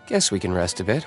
Guess we can rest a bit.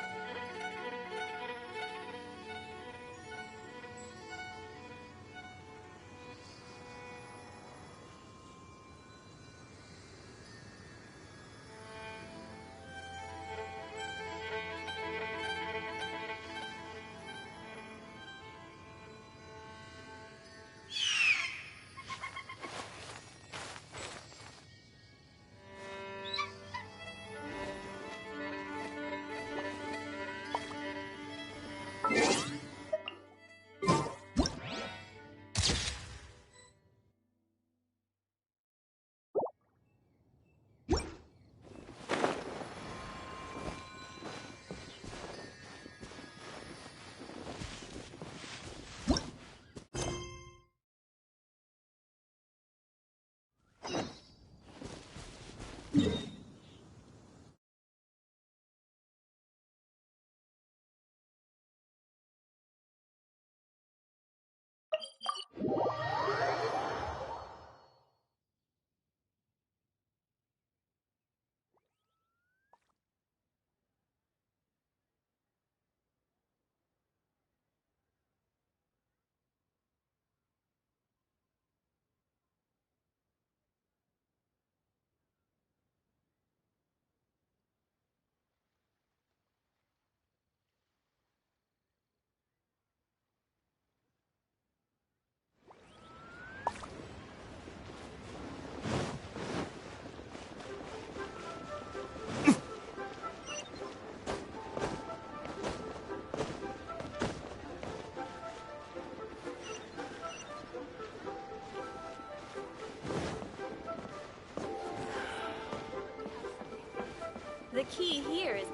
The key here is...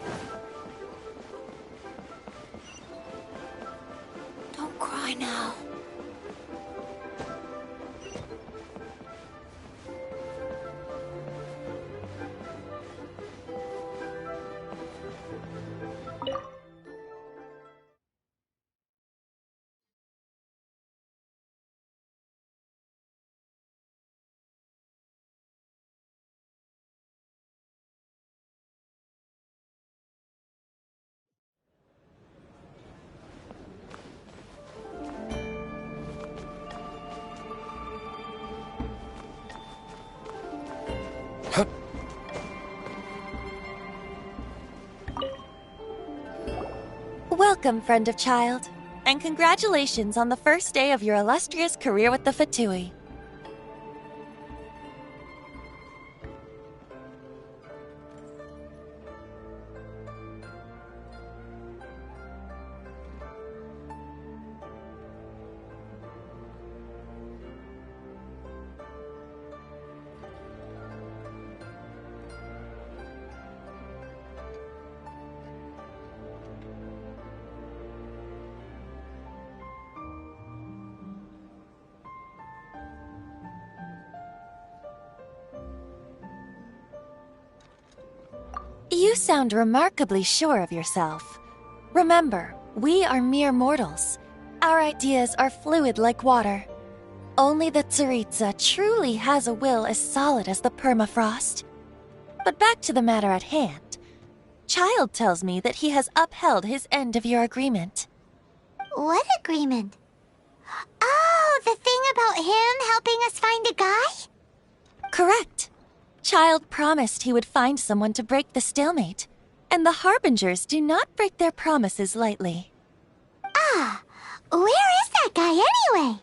Don't cry now. Welcome, friend of child, and congratulations on the first day of your illustrious career with the Fatui. You sound remarkably sure of yourself. Remember, we are mere mortals. Our ideas are fluid like water. Only the Tsaritsa truly has a will as solid as the permafrost. But back to the matter at hand. Child tells me that he has upheld his end of your agreement. What agreement? Oh, the thing about him helping us find a guy? Correct. Child promised he would find someone to break the stalemate, and the Harbingers do not break their promises lightly. Ah, where is that guy anyway?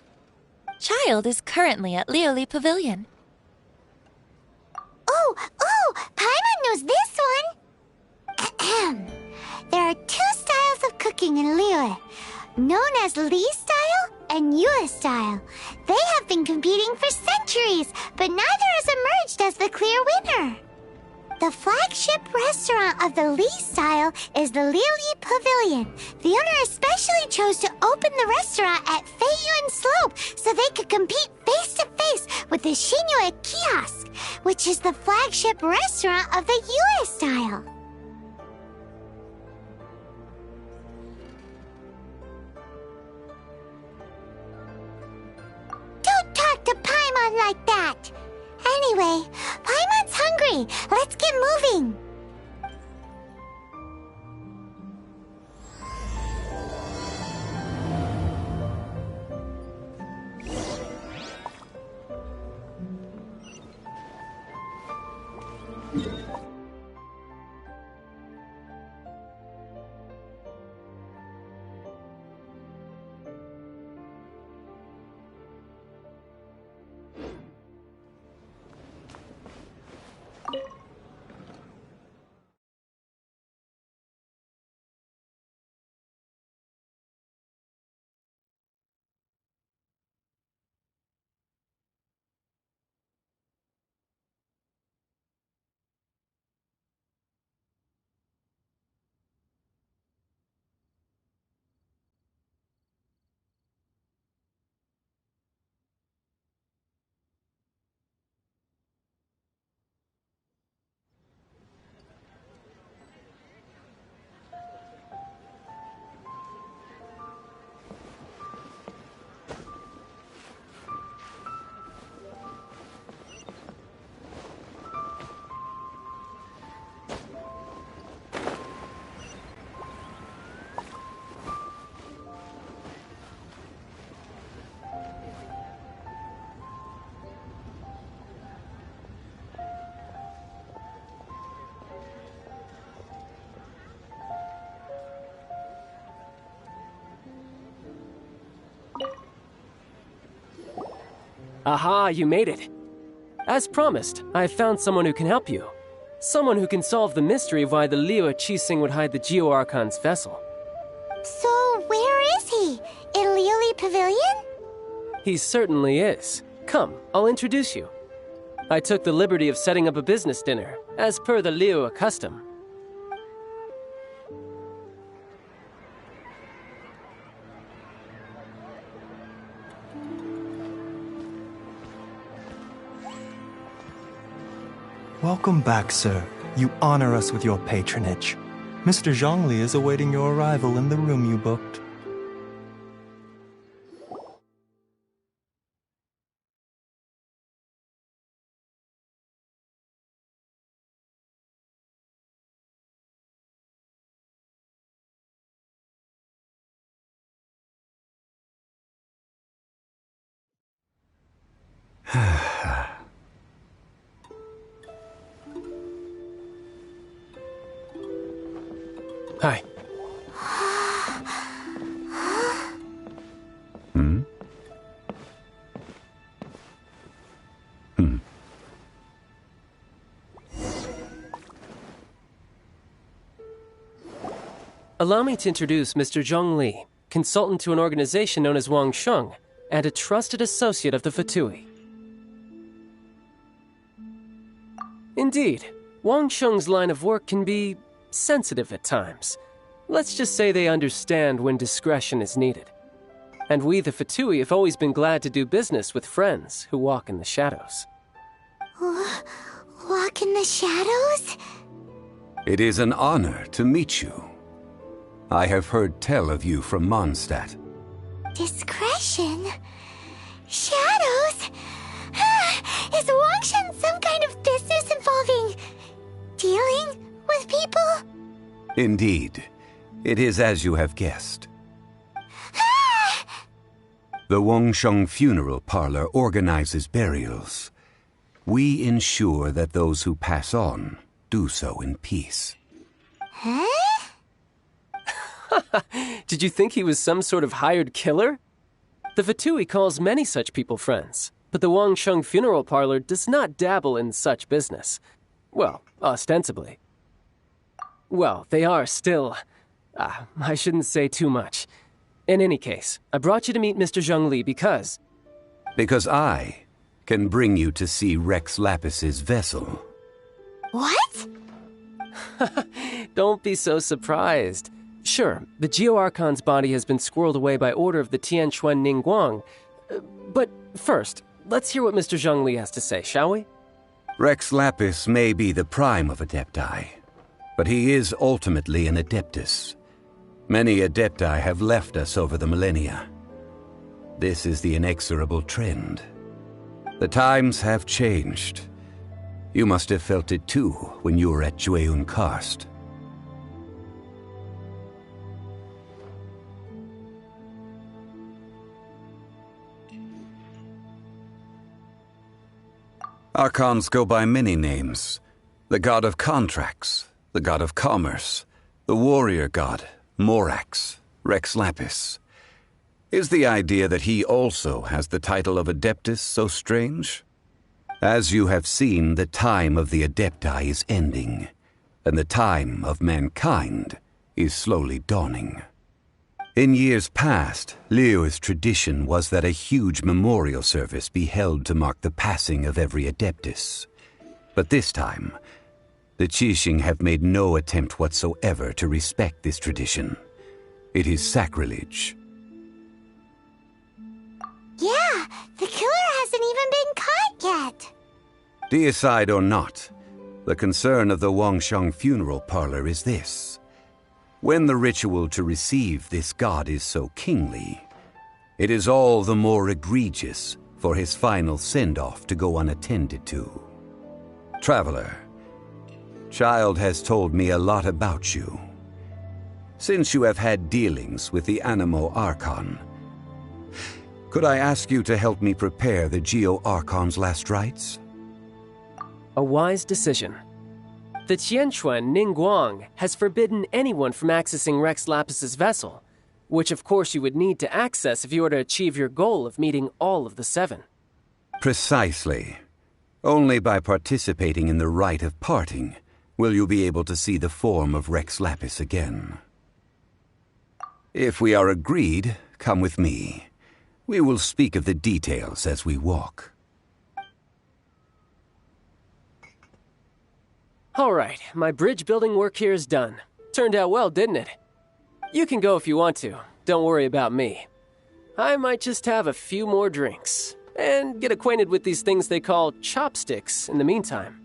Child is currently at Liyue Pavilion. Oh, Paimon knows this one! There are two styles of cooking in Liyue, known as Li style and Yue style. They have been competing for centuries, but neither has emerged as the clear winner. The flagship restaurant of the Li style is the Liyue Pavilion. The owner especially chose to open the restaurant at Feiyuan Slope so they could compete face-to-face with the Xinyue Kiosk, which is the flagship restaurant of the Yue style. Don't talk to Paimon like that! Anyway, Paimon's hungry. Let's get moving. Aha, you made it. As promised, I have found someone who can help you. Someone who can solve the mystery of why the Liyue Qixing would hide the Geo-Archon's vessel. So, where is he? In Liyue Pavilion? He certainly is. Come, I'll introduce you. I took the liberty of setting up a business dinner, as per the Liyue custom. Welcome back, sir. You honor us with your patronage. Mr. Zhongli is awaiting your arrival in the room you booked. Hi. Allow me to introduce Mr. Zhongli, consultant to an organization known as Wangsheng, and a trusted associate of the Fatui. Indeed, Wangsheng's line of work can be sensitive at times. Let's just say they understand when discretion is needed. And we, the Fatui, have always been glad to do business with friends who walk in the shadows. Walk in the shadows? It is an honor to meet you. I have heard tell of you from Mondstadt. Discretion? Shadows? Is Wangshan some kind of business involving dealing with people? Indeed. It is as you have guessed. The Wangsheng Funeral Parlor organizes burials. We ensure that those who pass on do so in peace. Huh? Did you think he was some sort of hired killer? The Fatui calls many such people friends, but the Wangsheng Funeral Parlor does not dabble in such business. Well, ostensibly. Well, they are still... I shouldn't say too much. In any case, I brought you to meet Mr. Zhongli because... Because I can bring you to see Rex Lapis's vessel. What? Don't be so surprised. Sure, the Geo-Archon's body has been squirreled away by order of the Tianquan Ningguang. But first, let's hear what Mr. Zhongli has to say, shall we? Rex Lapis may be the prime of Adepti, but he is ultimately an Adeptus. Many Adepti have left us over the millennia. This is the inexorable trend. The times have changed. You must have felt it too when you were at Jueyun Karst. Archons go by many names. The god of contracts, the god of commerce, the warrior god, Morax, Rex Lapis. Is the idea that he also has the title of Adeptus so strange? As you have seen, the time of the Adepti is ending, and the time of mankind is slowly dawning. In years past, Liyue's tradition was that a huge memorial service be held to mark the passing of every Adeptus. But this time, the Qixing have made no attempt whatsoever to respect this tradition. It is sacrilege. Yeah, the killer hasn't even been caught yet. Deicide or not, the concern of the Wangsheng funeral parlor is this. When the ritual to receive this god is so kingly, it is all the more egregious for his final send-off to go unattended to. Traveler, Child has told me a lot about you. Since you have had dealings with the Animo Archon, could I ask you to help me prepare the Geo Archon's last rites? A wise decision. The Tianquan Ningguang has forbidden anyone from accessing Rex Lapis's vessel, which of course you would need to access if you were to achieve your goal of meeting all of the 7. Precisely. Only by participating in the rite of parting will you be able to see the form of Rex Lapis again. If we are agreed, come with me. We will speak of the details as we walk. All right, my bridge building work here is done. Turned out well, didn't it? You can go if you want to. Don't worry about me. I might just have a few more drinks and get acquainted with these things they call chopsticks in the meantime.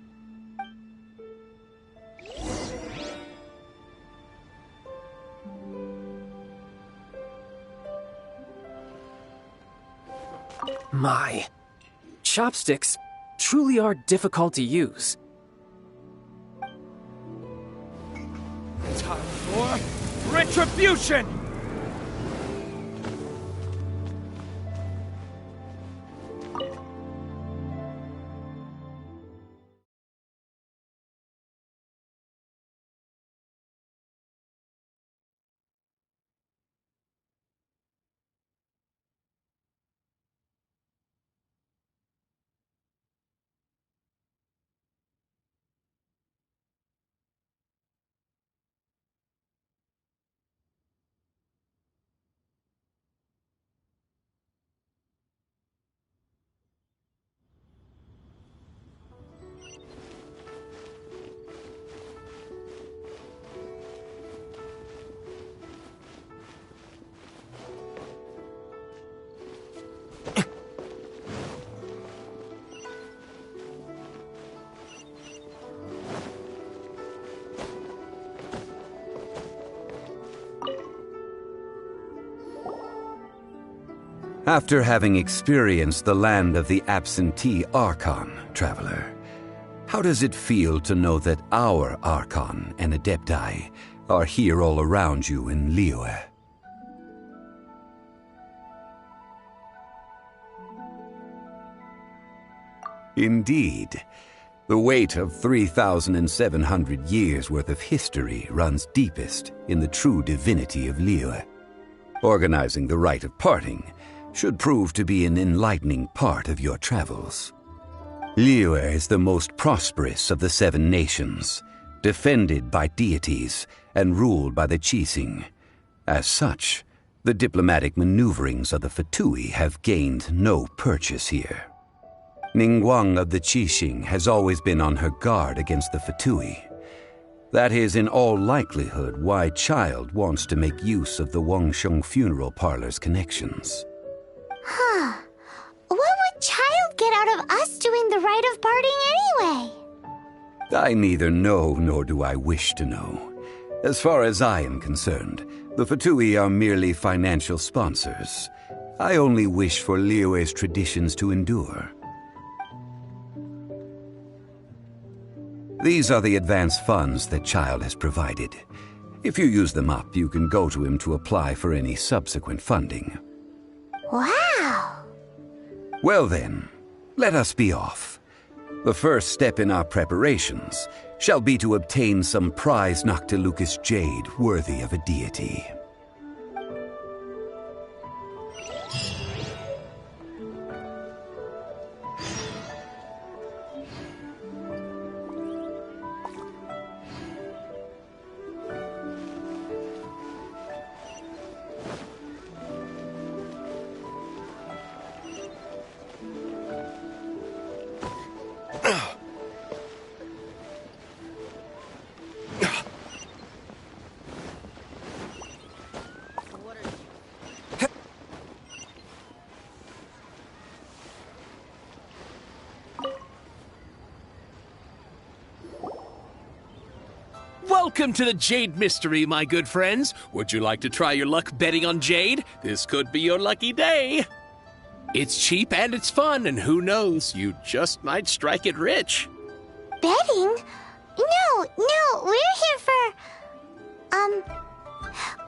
My, chopsticks truly are difficult to use. Time for retribution! After having experienced the land of the absentee Archon, Traveler, how does it feel to know that our Archon and Adepti are here all around you in Liyue? Indeed, the weight of 3,700 years' worth of history runs deepest in the true divinity of Liyue. Organizing the rite of parting should prove to be an enlightening part of your travels. Liyue is the most prosperous of the 7 nations, defended by deities and ruled by the Qixing. As such, the diplomatic maneuverings of the Fatui have gained no purchase here. Ningguang of the Qixing has always been on her guard against the Fatui. That is in all likelihood why Child wants to make use of the Wangsheng funeral parlor's connections. Huh. What would Child get out of us doing the rite of parting anyway? I neither know nor do I wish to know. As far as I am concerned, the Fatui are merely financial sponsors. I only wish for Liyue's traditions to endure. These are the advance funds that Child has provided. If you use them up, you can go to him to apply for any subsequent funding. Wow! Well then, let us be off. The first step in our preparations shall be to obtain some prize Noctilucous jade worthy of a deity. Welcome to the Jade Mystery, my good friends. Would you like to try your luck betting on Jade? This could be your lucky day. It's cheap and it's fun, and who knows, you just might strike it rich. Betting? No, we're here for...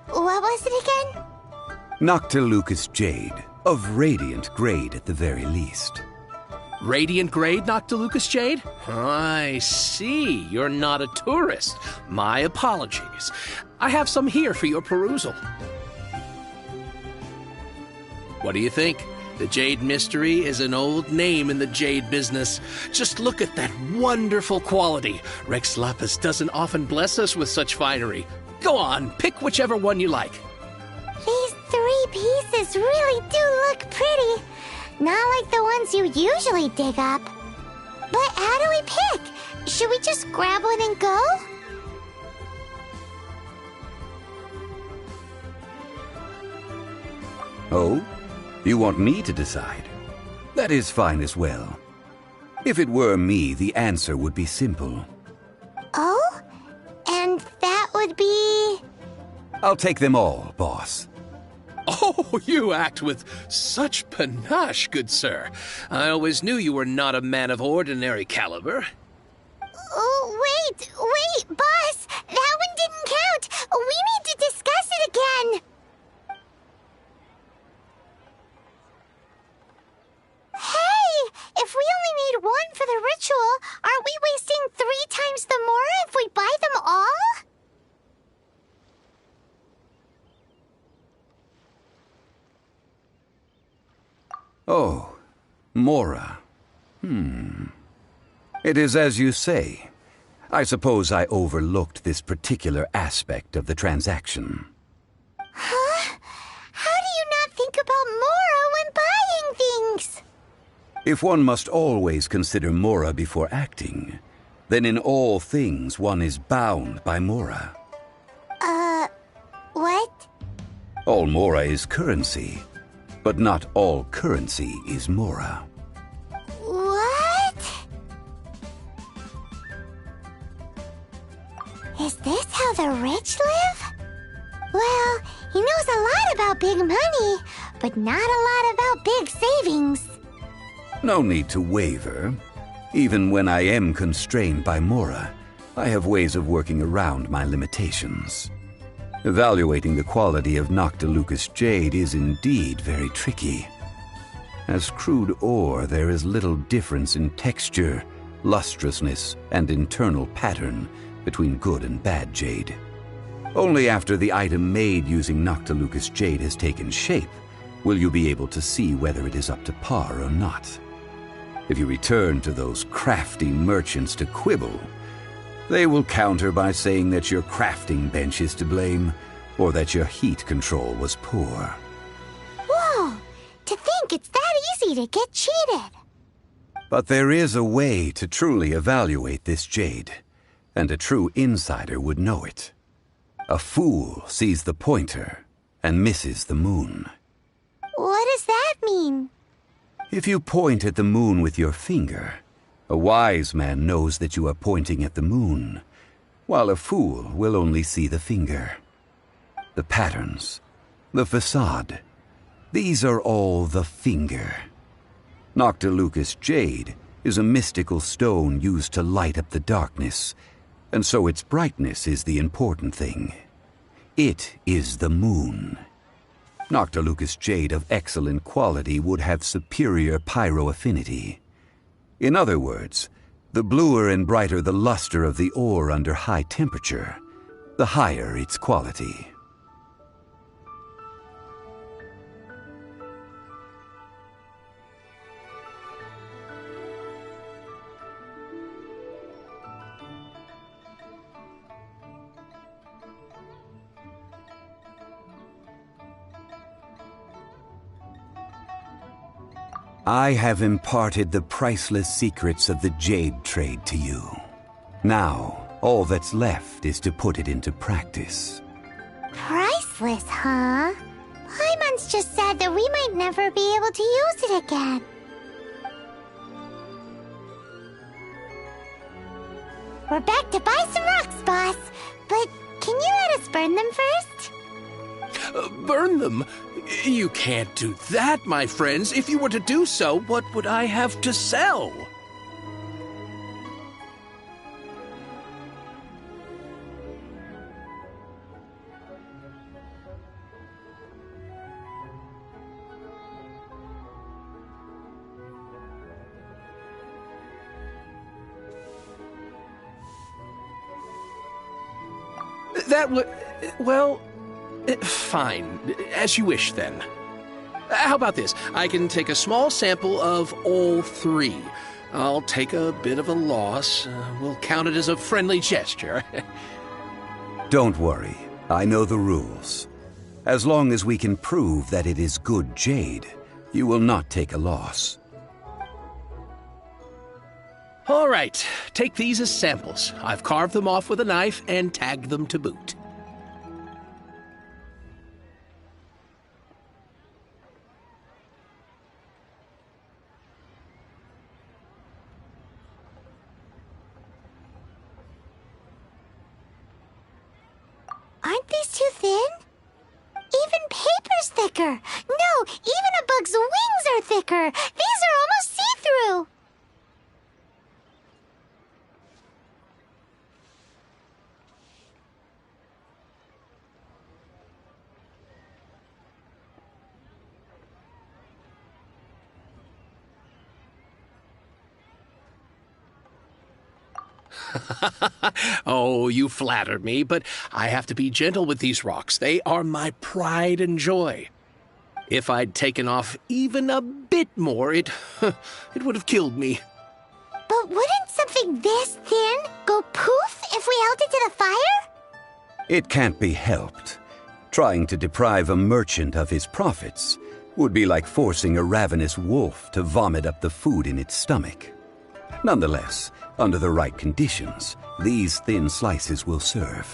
what was it again? Noctilucous jade, of radiant grade at the very least. Radiant grade, Noctilucous jade? I see. You're not a tourist. My apologies. I have some here for your perusal. What do you think? The Jade Mystery is an old name in the jade business. Just look at that wonderful quality. Rex Lapis doesn't often bless us with such finery. Go on, pick whichever one you like. These 3 pieces really do look pretty. Not like the ones you usually dig up. But how do we pick? Should we just grab one and go? Oh? You want me to decide? That is fine as well. If it were me, the answer would be simple. Oh? And that would be... I'll take them all, boss. Oh, you act with such panache, good sir. I always knew you were not a man of ordinary caliber. Oh, wait, boss! That one didn't count! We need to discuss it again! Hey! If we only need one for the ritual, aren't we wasting 3 times the more if we buy them all? Oh, Mora. It is as you say. I suppose I overlooked this particular aspect of the transaction. Huh? How do you not think about Mora when buying things? If one must always consider Mora before acting, then in all things one is bound by Mora. What? All Mora is currency, but not all currency is Mora. What? Is this how the rich live? Well, he knows a lot about big money, but not a lot about big savings. No need to waver. Even when I am constrained by Mora, I have ways of working around my limitations. Evaluating the quality of Noctilucous jade is indeed very tricky. As crude ore, there is little difference in texture, lustrousness, and internal pattern between good and bad jade. Only after the item made using Noctilucous jade has taken shape will you be able to see whether it is up to par or not. If you return to those crafty merchants to quibble, they will counter by saying that your crafting bench is to blame, or that your heat control was poor. Whoa! To think it's that easy to get cheated. But there is a way to truly evaluate this jade, and a true insider would know it. A fool sees the pointer and misses the moon. What does that mean? If you point at the moon with your finger, a wise man knows that you are pointing at the moon, while a fool will only see the finger. The patterns, the facade, these are all the finger. Noctilucous jade is a mystical stone used to light up the darkness, and so its brightness is the important thing. It is the moon. Noctilucous jade of excellent quality would have superior pyro affinity. In other words, The bluer and brighter the luster of the ore under high temperature, the higher its quality. I have imparted the priceless secrets of the jade trade to you. Now, all that's left is to put it into practice. Priceless, huh? Paimon's just sad that we might never be able to use it again. We're back to buy some rocks, boss. But can you let us burn them first? Burn them? You can't do that, my friends. If you were to do so, what would I have to sell? That would... well... fine. As you wish, then. How about this? I can take a small sample of all three. I'll take a bit of a loss. We'll count it as a friendly gesture. Don't worry. I know the rules. As long as we can prove that it is good jade, you will not take a loss. All right. Take these as samples. I've carved them off with a knife and tagged them to boot. Aren't these too thin? Even paper's thicker. No, even a bug's wings are thicker. These are almost see-through. Oh, you flatter me, but I have to be gentle with these rocks. They are my pride and joy. If I'd taken off even a bit more, it would have killed me. But wouldn't something this thin go poof if we held it to the fire? It can't be helped. Trying to deprive a merchant of his profits would be like forcing a ravenous wolf to vomit up the food in its stomach. Nonetheless, under the right conditions, these thin slices will serve.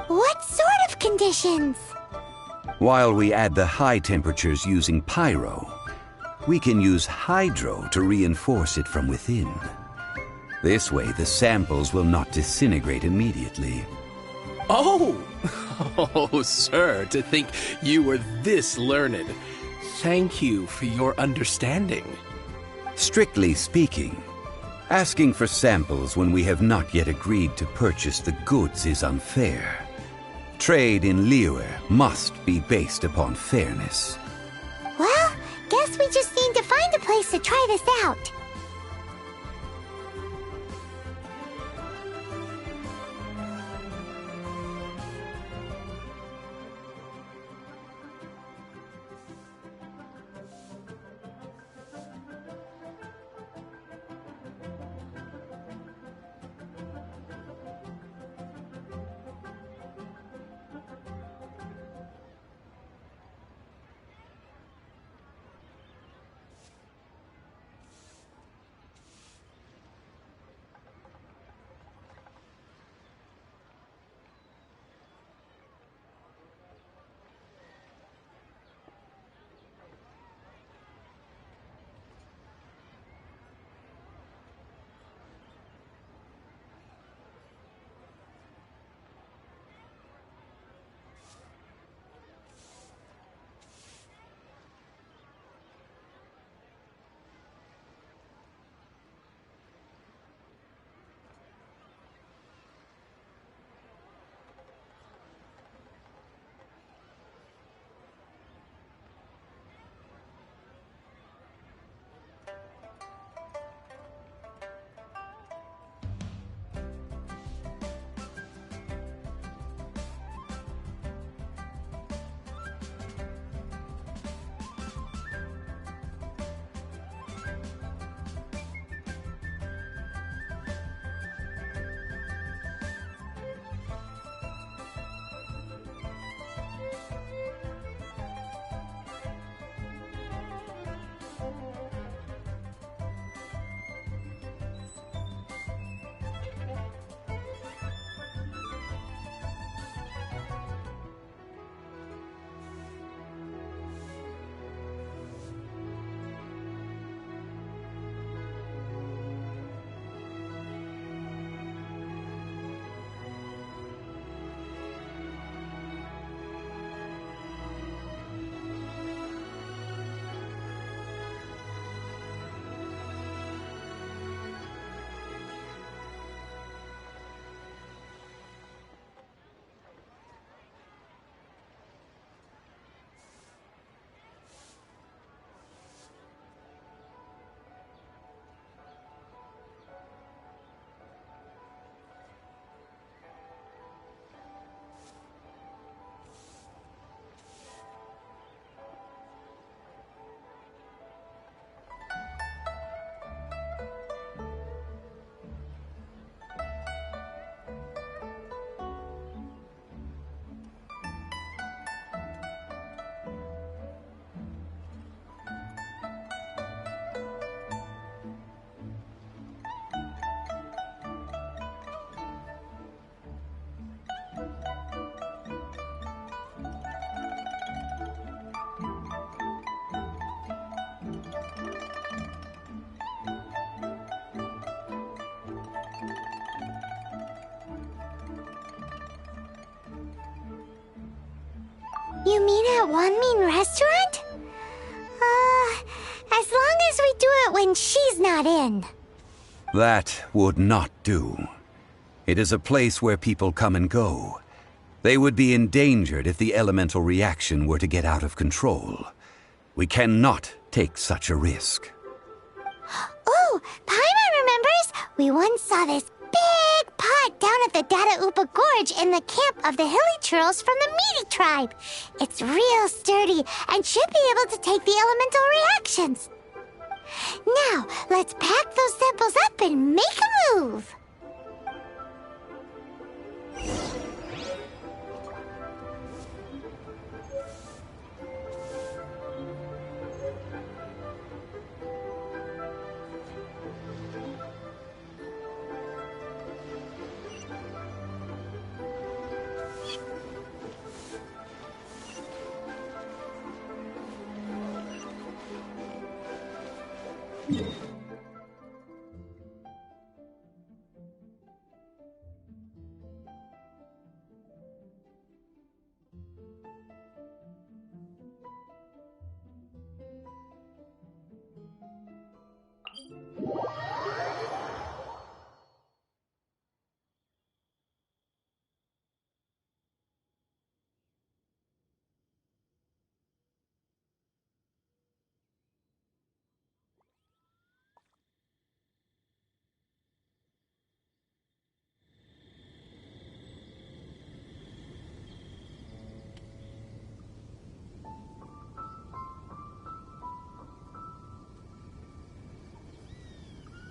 What sort of conditions? While we add the high temperatures using pyro, we can use hydro to reinforce it from within. This way, the samples will not disintegrate immediately. Oh! Oh, sir, to think you were this learned. Thank you for your understanding. Strictly speaking, asking for samples when we have not yet agreed to purchase the goods is unfair. Trade in Liyue must be based upon fairness. Well, guess we just need to find a place to try this out. You mean at Wanmin Restaurant? As long as we do it when she's not in. That would not do. It is a place where people come and go. They would be endangered if the elemental reaction were to get out of control. We cannot take such a risk. Oh, Paimon remembers! We once saw this big pot down at the Dada Upa Gorge in the camp of the hilly churls from the Meaty tribe. It's real sturdy and should be able to take the elemental reactions. Now, let's pack those samples up and make a move!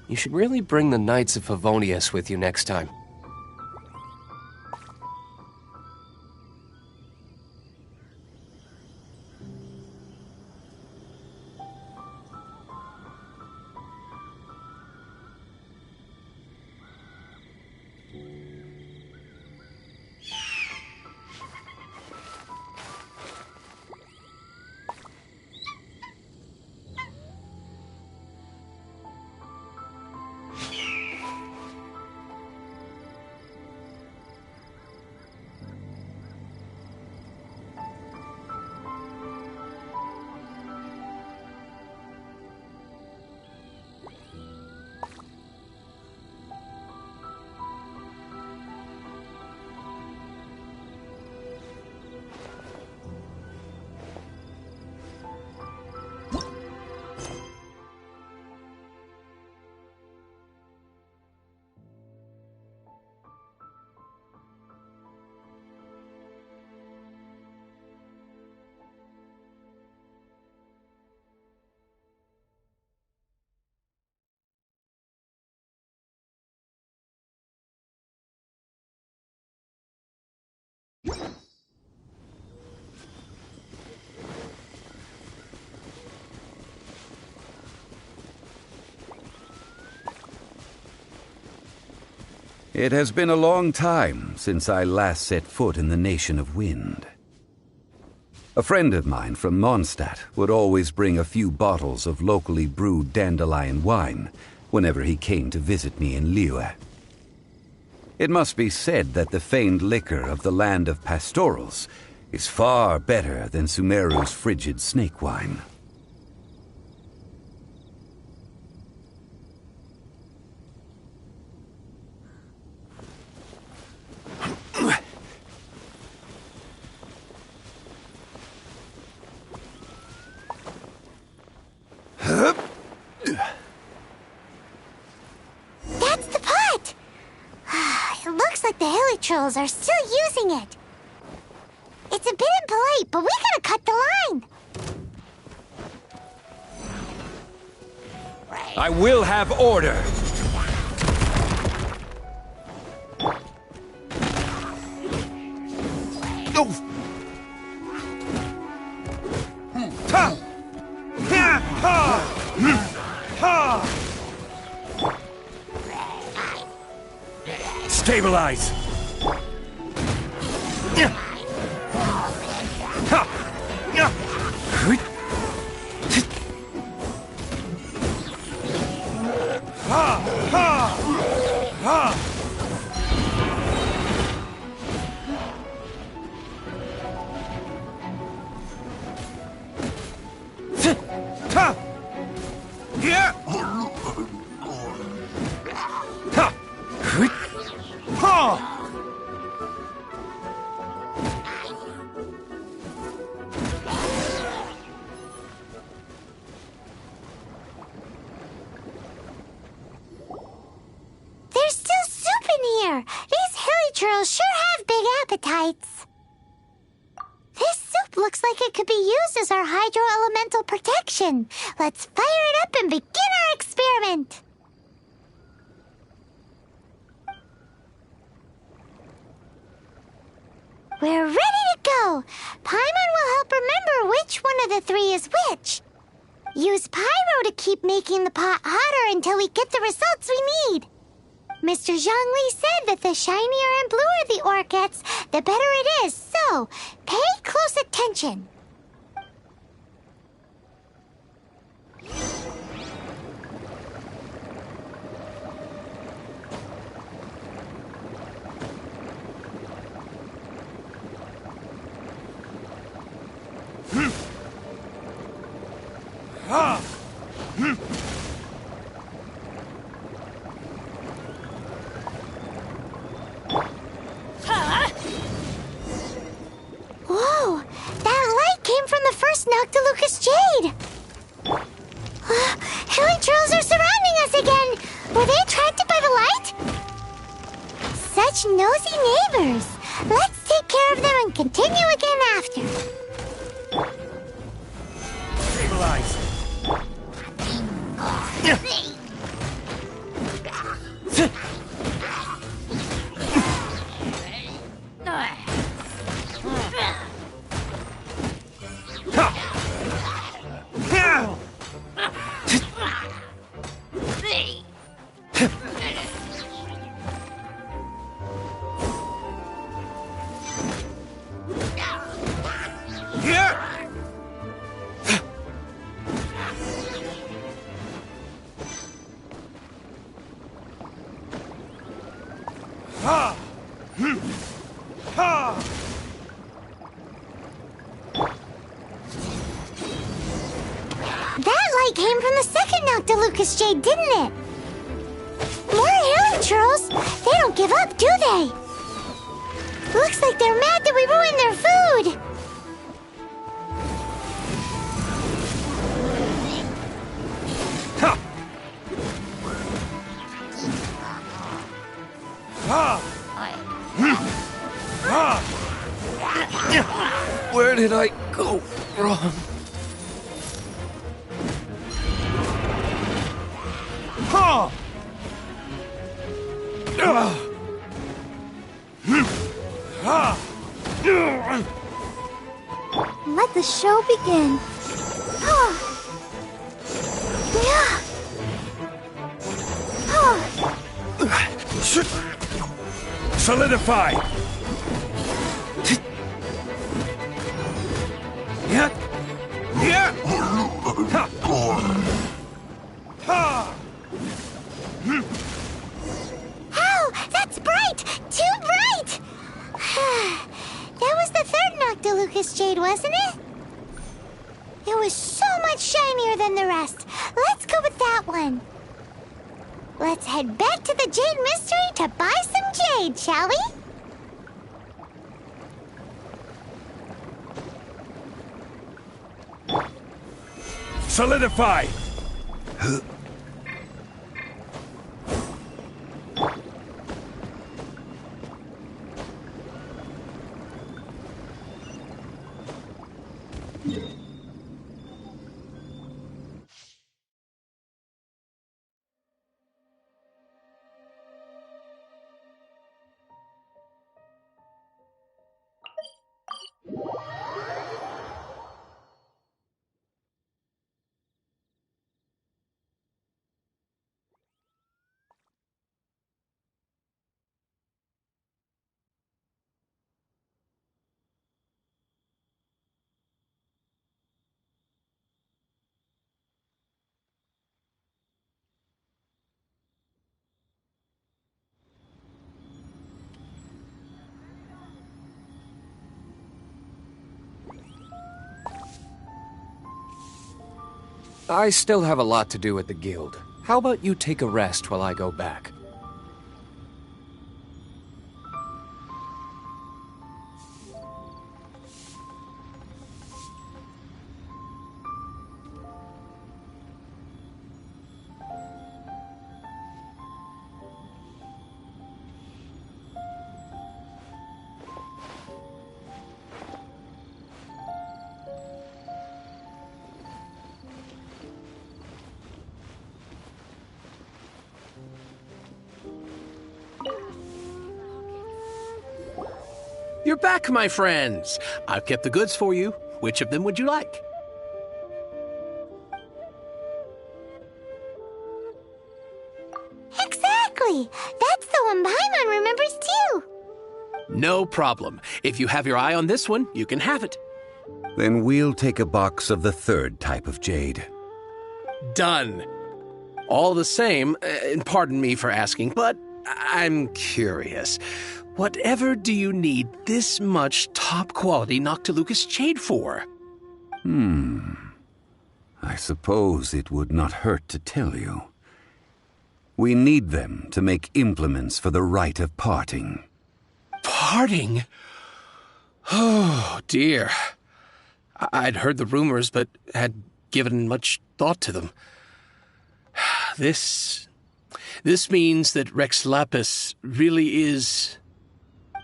You should really bring the Knights of Favonius with you next time. It has been a long time since I last set foot in the Nation of Wind. A friend of mine from Mondstadt would always bring a few bottles of locally brewed dandelion wine whenever he came to visit me in Liyue. It must be said that the famed liquor of the land of pastorals is far better than Sumeru's frigid snake wine. That's the pot! It looks like the hilly trolls are still using it. It's a bit impolite, but we gotta cut the line. I will have order! Stabilize! sure have big appetites. This soup looks like it could be used as our hydro-elemental protection. Let's fire it up and begin our experiment. We're ready to go. Paimon will help remember which one of the three is which. Use pyro to keep making the pot hotter until we get the results we need. Mr. Zhongli said that the shinier and bluer the ore gets, the better it is, so pay close attention. Whoa! That light came from the first Noctilucous Jade! Helichurls are surrounding us again! Were they attracted by the light? Such nosy neighbors! Let's take care of them and continue again after. Stabilize. Came from the second Noctilucous Jade, didn't it? More Helichurls? They don't give up, do they? Looks like they're mad that we ruined their food. Where did I go wrong? Let the show begin. Solidify! Oh, that's bright! Too bright! That was the third Noctilucous Jade, wasn't it? It was so much shinier than the rest. Let's go with that one. Let's head back to the Jade Mystery to buy some jade, shall we? Solidify! I still have a lot to do at the guild. How about you take a rest while I go back? You're back, my friends. I've kept the goods for you. Which of them would you like? Exactly! That's the one Paimon remembers too! No problem. If you have your eye on this one, you can have it. Then we'll take a box of the third type of jade. Done. All the same, and pardon me for asking, but I'm curious. Whatever do you need this much top-quality Noctilucous jade for? I suppose it would not hurt to tell you. We need them to make implements for the rite of parting. Parting? Oh, dear. I'd heard the rumors, but had given much thought to them. This means that Rex Lapis really is...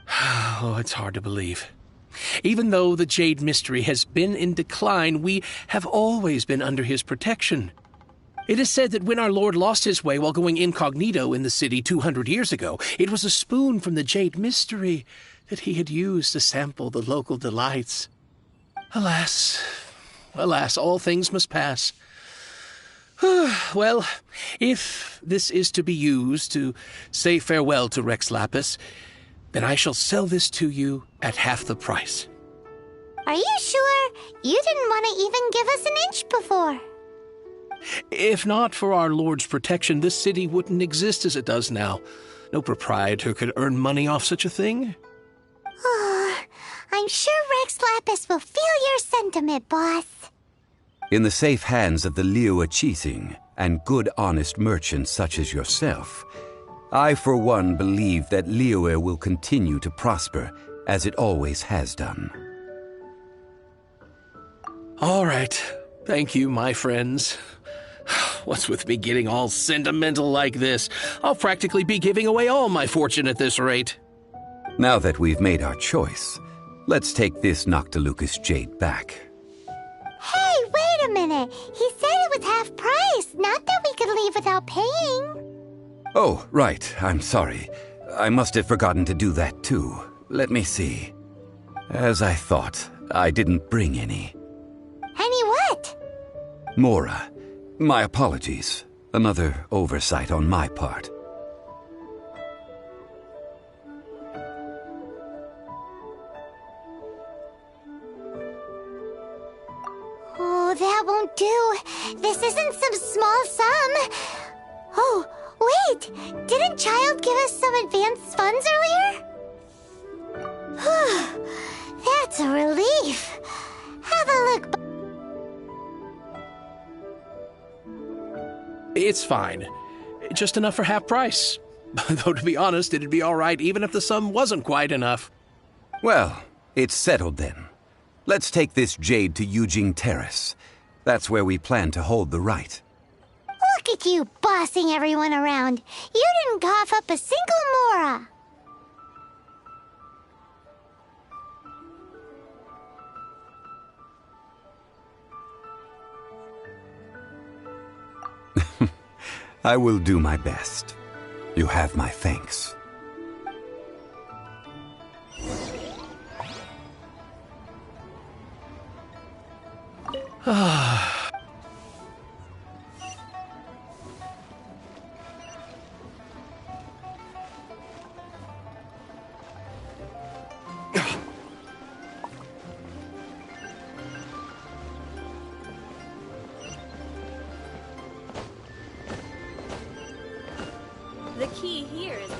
Oh, it's hard to believe. Even though the Jade Mystery has been in decline, we have always been under his protection. It is said that when our Lord lost his way while going incognito in the city 200 years ago, it was a spoon from the Jade Mystery that he had used to sample the local delights. Alas, all things must pass. Well, if this is to be used to say farewell to Rex Lapis, then I shall sell this to you at half the price. Are you sure? You didn't want to even give us an inch before. If not for our Lord's protection, this city wouldn't exist as it does now. No proprietor could earn money off such a thing. I'm sure Rex Lapis will feel your sentiment, boss. In the safe hands of the Liyue Chising and good honest merchants such as yourself, I for one believe that Liyue will continue to prosper as it always has done. All right. Thank you, my friends. What's with me getting all sentimental like this? I'll practically be giving away all my fortune at this rate. Now that we've made our choice, let's take this Noctilucous jade back. Hey, wait a minute. He said it was half price, not that we could leave without paying. Oh, right. I'm sorry. I must have forgotten to do that too. Let me see. As I thought, I didn't bring any. Any what? Mora. My apologies. Another oversight on my part. Oh, that won't do. This isn't some small sum. Oh, wait! Didn't Child give us some advanced funds earlier? That's a relief. Have a look. It's fine. Just enough for half price. Though, to be honest, it'd be all right even if the sum wasn't quite enough. Well, it's settled then. Let's take this jade to Yujing Terrace. That's where we plan to hold the rite. Look at you bossing everyone around. You didn't cough up a single mora. I will do my best. You have my thanks. The key here is...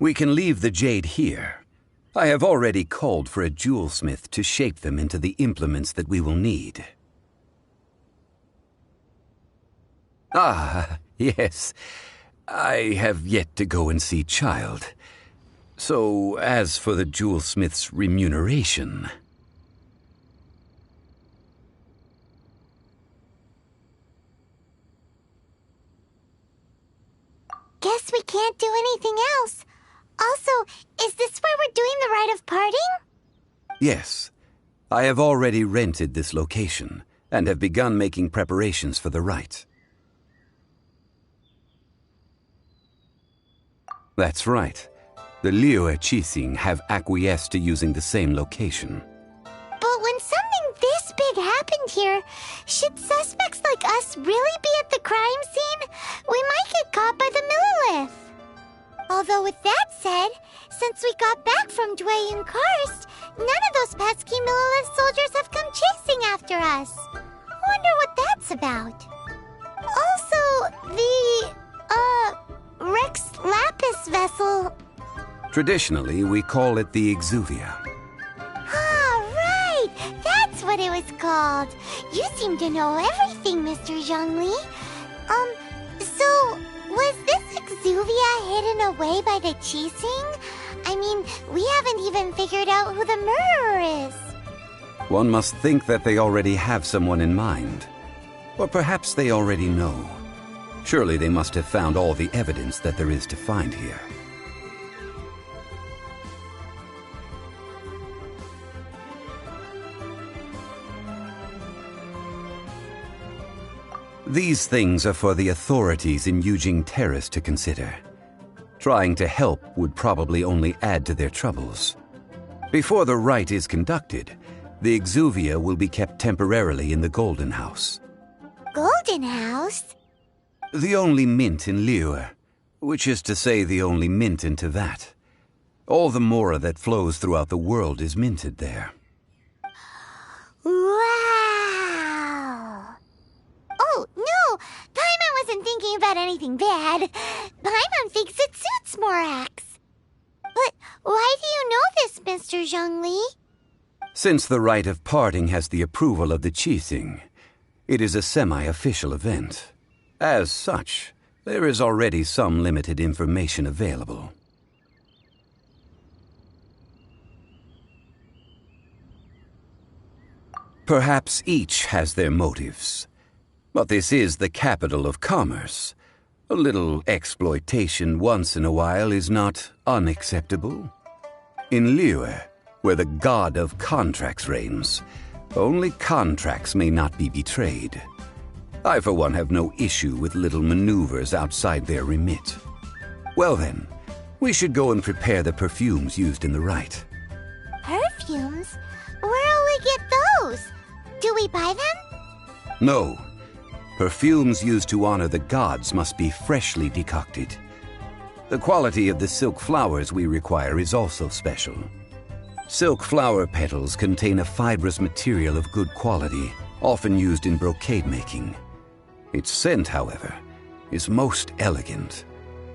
We can leave the jade here. I have already called for a jewelsmith to shape them into the implements that we will need. Ah, yes. I have yet to go and see Child. So, as for the jewelsmith's remuneration... Guess we can't do anything else. Also, is this where we're doing the rite of parting? Yes. I have already rented this location, and have begun making preparations for the rite. That's right. The Liyue Qixing have acquiesced to using the same location. But when something this big happened here, should suspects like us really be at the crime scene? We might get caught by the Millilith. Although with that said, since we got back from Dway and Karst, none of those pesky Millilith soldiers have come chasing after us. Wonder what that's about. Also, the, Rex Lapis vessel... Traditionally, we call it the Exuvia. Ah, right! That's what it was called. You seem to know everything, Mr. Zhongli. So, was this Exuvia hidden away by the Qixing? I mean, we haven't even figured out who the murderer is. One must think that they already have someone in mind. Or perhaps they already know. Surely they must have found all the evidence that there is to find here. These things are for the authorities in Yujing Terrace to consider. Trying to help would probably only add to their troubles. Before the rite is conducted, the Exuvia will be kept temporarily in the Golden House. Golden House? The only mint in Liyue, which is to say the only mint in Tevat. All the mora that flows throughout the world is minted there. Wow! Oh, no! Paimon wasn't thinking about anything bad. Paimon thinks it suits Morax. But why do you know this, Mr. Zhongli? Since the rite of parting has the approval of the Qixing, it is a semi-official event. As such, there is already some limited information available. Perhaps each has their motives. But this is the capital of commerce. A little exploitation once in a while is not unacceptable. In Liyue, where the god of contracts reigns, only contracts may not be betrayed. I, for one, have no issue with little maneuvers outside their remit. Well then, we should go and prepare the perfumes used in the rite. Perfumes? Where'll we get those? Do we buy them? No. Perfumes used to honor the gods must be freshly decocted. The quality of the silk flowers we require is also special. Silk flower petals contain a fibrous material of good quality, often used in brocade making. Its scent, however, is most elegant,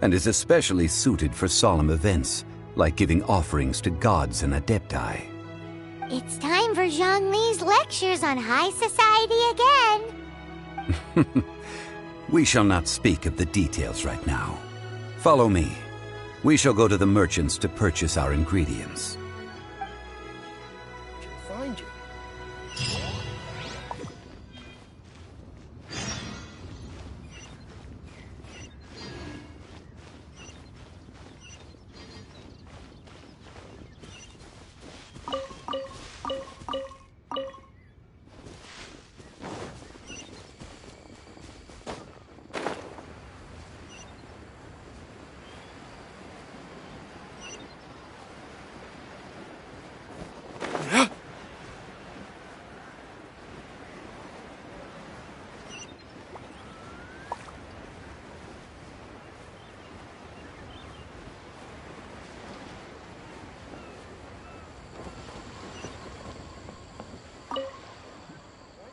and is especially suited for solemn events, like giving offerings to gods and adepti. It's time for Zhongli's lectures on high society again. We shall not speak of the details right now. Follow me. We shall go to the merchants to purchase our ingredients. Find you.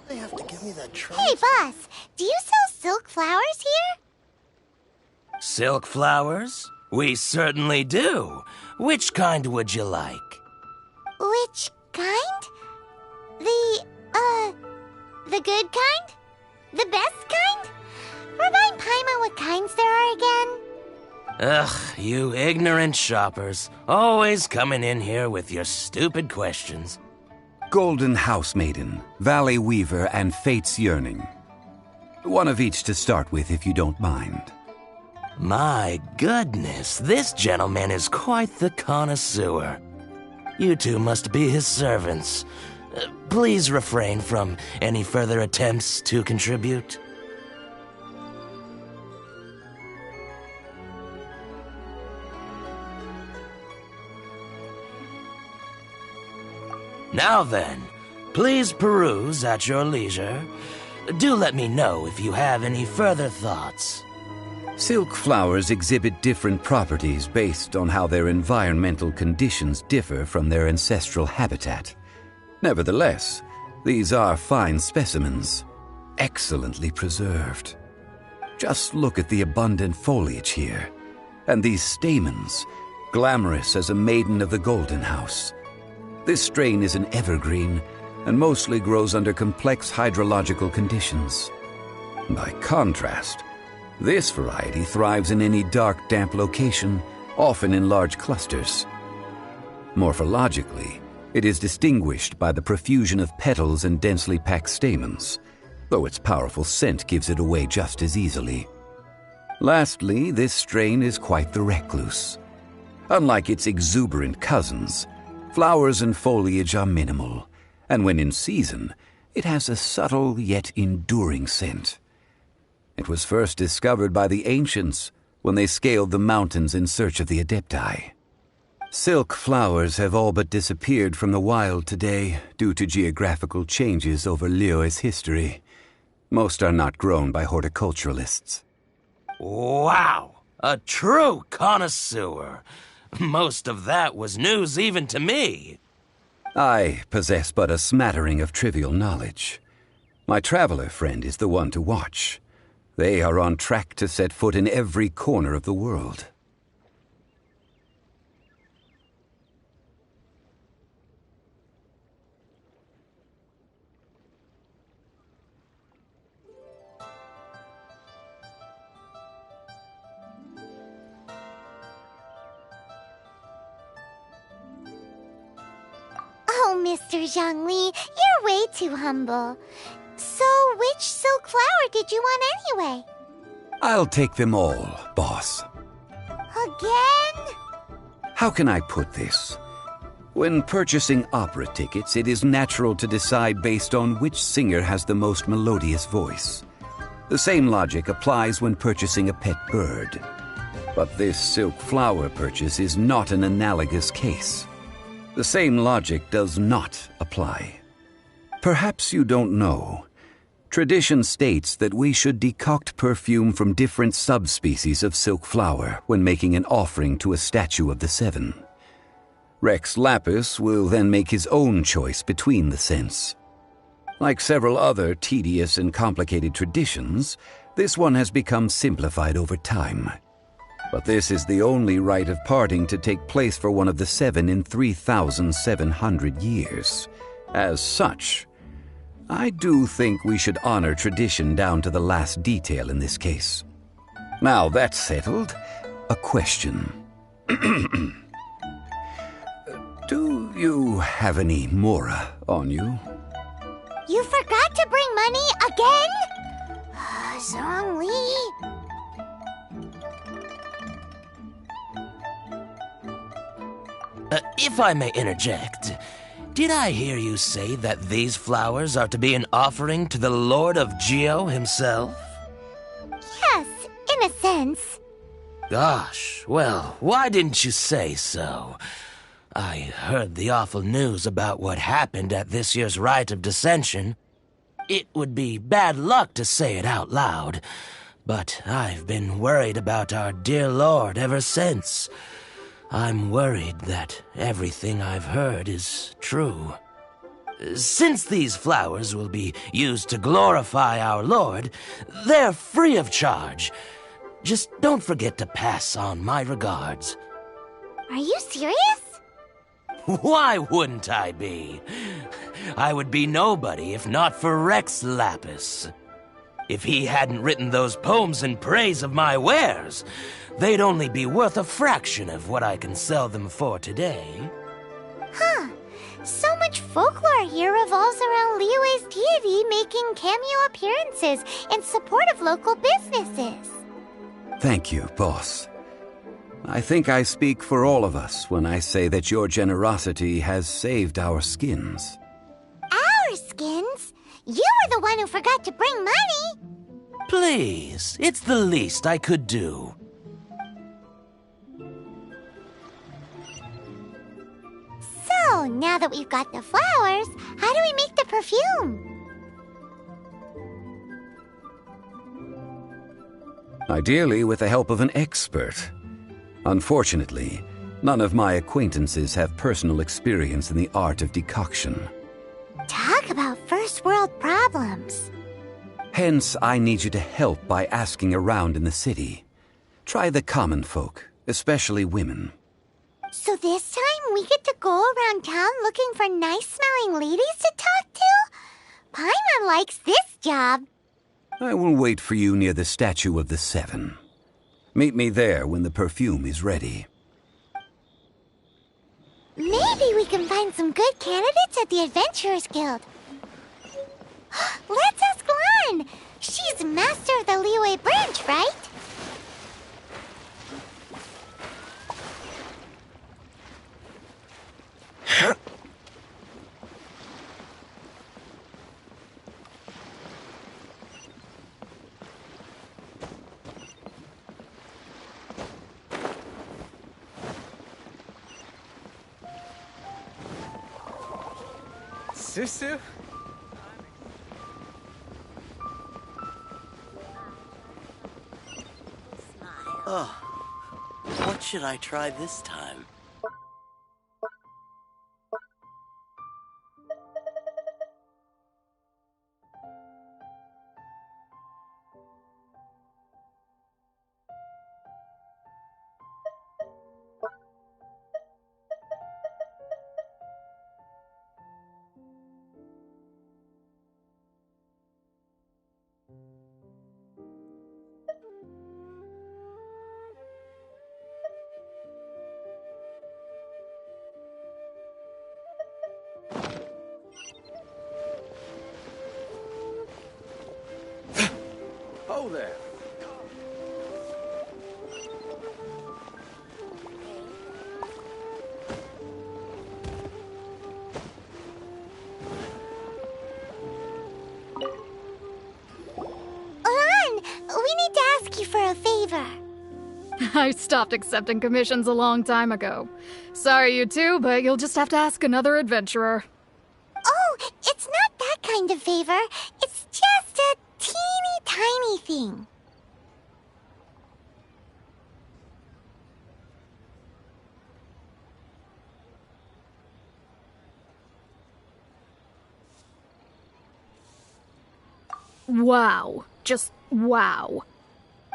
They have to give me that trunk. Hey, boss, do you sell silk flowers here? Silk flowers? We certainly do. Which kind would you like? Which kind? The good kind? The best kind? Remind Paimon what kinds there are again. Ugh, you ignorant shoppers. Always coming in here with your stupid questions. Golden Housemaiden, Valley Weaver, and Fate's Yearning. One of each to start with, if you don't mind. My goodness, this gentleman is quite the connoisseur. You two must be his servants. Please refrain from any further attempts to contribute. Now then, please peruse at your leisure. Do let me know if you have any further thoughts. Silk flowers exhibit different properties based on how their environmental conditions differ from their ancestral habitat. Nevertheless, these are fine specimens, excellently preserved. Just look at the abundant foliage here, and these stamens, glamorous as a maiden of the Golden House. This strain is an evergreen and mostly grows under complex hydrological conditions. By contrast, this variety thrives in any dark, damp location, often in large clusters. Morphologically, it is distinguished by the profusion of petals and densely packed stamens, though its powerful scent gives it away just as easily. Lastly, this strain is quite the recluse. Unlike its exuberant cousins, flowers and foliage are minimal, and when in season, it has a subtle yet enduring scent. It was first discovered by the ancients when they scaled the mountains in search of the Adepti. Silk flowers have all but disappeared from the wild today due to geographical changes over Liyue's history. Most are not grown by horticulturalists. Wow! A true connoisseur! Most of that was news even to me. I possess but a smattering of trivial knowledge. My traveler friend is the one to watch. They are on track to set foot in every corner of the world. Oh, Mr. Zhongli, you're way too humble. So, which silk flower did you want anyway? I'll take them all, boss. Again? How can I put this? When purchasing opera tickets, it is natural to decide based on which singer has the most melodious voice. The same logic applies when purchasing a pet bird. But this silk flower purchase is not an analogous case. The same logic does not apply. Perhaps you don't know. Tradition states that we should decoct perfume from different subspecies of silk flower when making an offering to a statue of the seven. Rex Lapis will then make his own choice between the scents. Like several other tedious and complicated traditions, this one has become simplified over time. But this is the only rite of parting to take place for one of the seven in 3,700 years. As such, I do think we should honor tradition down to the last detail in this case. Now that's settled, a question. Do you have any mora on you? You forgot to bring money again? Zhongli. If I may interject, did I hear you say that these flowers are to be an offering to the Lord of Geo himself? Yes, in a sense. Gosh, well, why didn't you say so? I heard the awful news about what happened at this year's Rite of Dissension. It would be bad luck to say it out loud, but I've been worried about our dear Lord ever since. I'm worried that everything I've heard is true. Since these flowers will be used to glorify our Lord, they're free of charge. Just don't forget to pass on my regards. Are you serious? Why wouldn't I be? I would be nobody if not for Rex Lapis. If he hadn't written those poems in praise of my wares, they'd only be worth a fraction of what I can sell them for today. Huh. So much folklore here revolves around Liyue's deity making cameo appearances in support of local businesses. Thank you, boss. I think I speak for all of us when I say that your generosity has saved our skins. Our skins? You were the one who forgot to bring money! Please, it's the least I could do. So, now that we've got the flowers, how do we make the perfume? Ideally with the help of an expert. Unfortunately, none of my acquaintances have personal experience in the art of decoction. Talk about first world problems. Hence, I need you to help by asking around in the city. Try the common folk, especially women. So this time we get to go around town looking for nice-smelling ladies to talk to? Paimon likes this job. I will wait for you near the Statue of the Seven. Meet me there when the perfume is ready. Maybe we can find some good candidates at the Adventurers Guild. Let's ask Lan. She's master of the Liyue branch, right? Susu? Oh, what should I try this time? Oh there. Lan, we need to ask you for a favor. I stopped accepting commissions a long time ago. Sorry, you two, but you'll just have to ask another adventurer. Oh, it's not that kind of favor. It's just a teeny tiny thing. Wow. Just wow.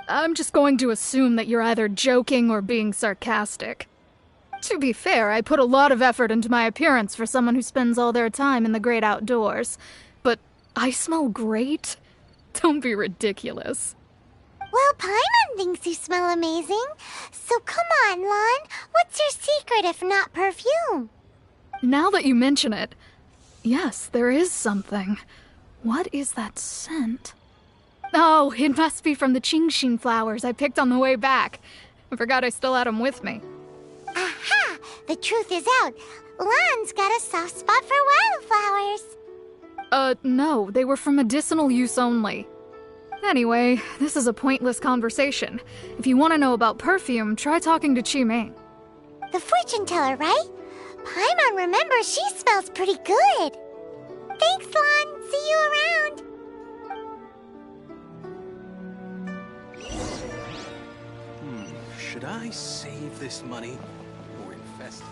I'm just going to assume that you're either joking or being sarcastic. To be fair, I put a lot of effort into my appearance for someone who spends all their time in the great outdoors. But I smell great? Don't be ridiculous. Well, Paimon thinks you smell amazing. So come on, Lan. What's your secret if not perfume? Now that you mention it, yes, there is something. What is that scent? Oh, it must be from the Genshin flowers I picked on the way back. I forgot I still had them with me. Aha! The truth is out. Lan's got a soft spot for wildflowers. No, they were for medicinal use only. Anyway, this is a pointless conversation. If you want to know about perfume, try talking to Qiming. The fortune teller, right? Paimon remembers she smells pretty good. Thanks, Lan. See you around. Should I save this money or invest it?